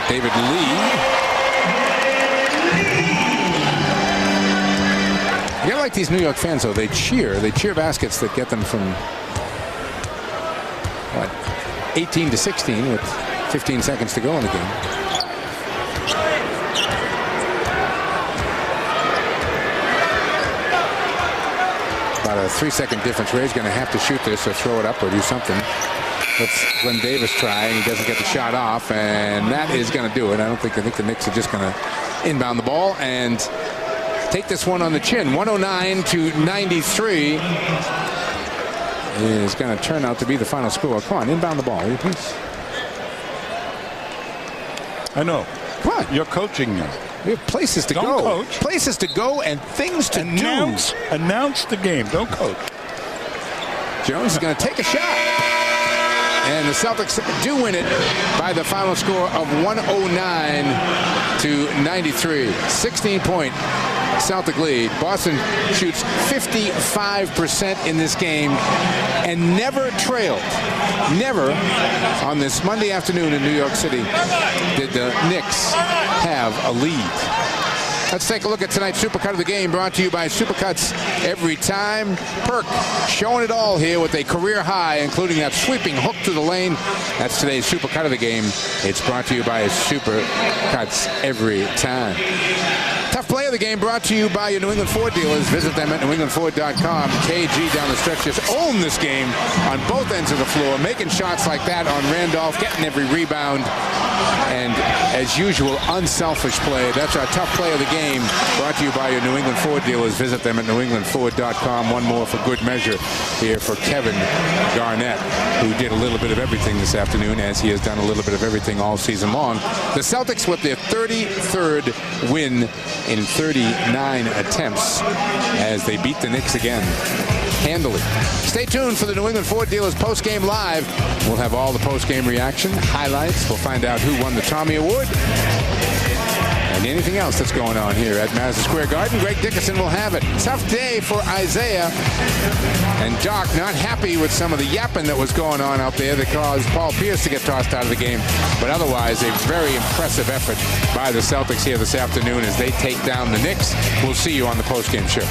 David Lee. You gotta like these New York fans, though. They cheer baskets that get them from, what, 18 to 16 with 15 seconds to go in the game. About a 3-second difference. Ray's going to have to shoot this or throw it up or do something. Let's Glenn Davis try, and he doesn't get the shot off, and that is going to do it. I think the Knicks are just going to inbound the ball and take this one on the chin. 109-93 is going to turn out to be the final score. Come on, inbound the ball, will you please? I know. Come on. You're coaching now. We have places to Don't go. coach. Places to go and things to do. Announce the game. Don't coach. Jones is going to take a shot. And the Celtics do win it by the final score of 109-93. 16-point Celtic lead. Boston shoots 55% in this game and never trailed. Never on this Monday afternoon in New York City did the Knicks have a lead. Let's take a look at tonight's Supercut of the game, brought to you by Supercuts every time. Perk showing it all here with a career high, including that sweeping hook to the lane. That's today's Supercut of the game. It's brought to you by Supercuts every time. Tough play of the game brought to you by your New England Ford dealers. Visit them at newenglandford.com. KG down the stretch just owned this game on both ends of the floor, making shots like that on Randolph, getting every rebound. And as usual, unselfish play. That's our tough play of the game, brought to you by your New England Ford dealers. Visit them at newenglandford.com. One more for good measure here for Kevin Garnett, who did a little bit of everything this afternoon, as he has done a little bit of everything all season long. The Celtics with their 33rd win in 39 attempts as they beat the Knicks again handily. Stay tuned for the New England Ford Dealers post-game live. We'll have all the post-game reaction, highlights. We'll find out who won the Tommy Award and anything else that's going on here at Madison Square Garden. Greg Dickerson will have it. Tough day for Isaiah and Doc, not happy with some of the yapping that was going on out there that caused Paul Pierce to get tossed out of the game. But otherwise, a very impressive effort by the Celtics here this afternoon as they take down the Knicks. We'll see you on the post-game show.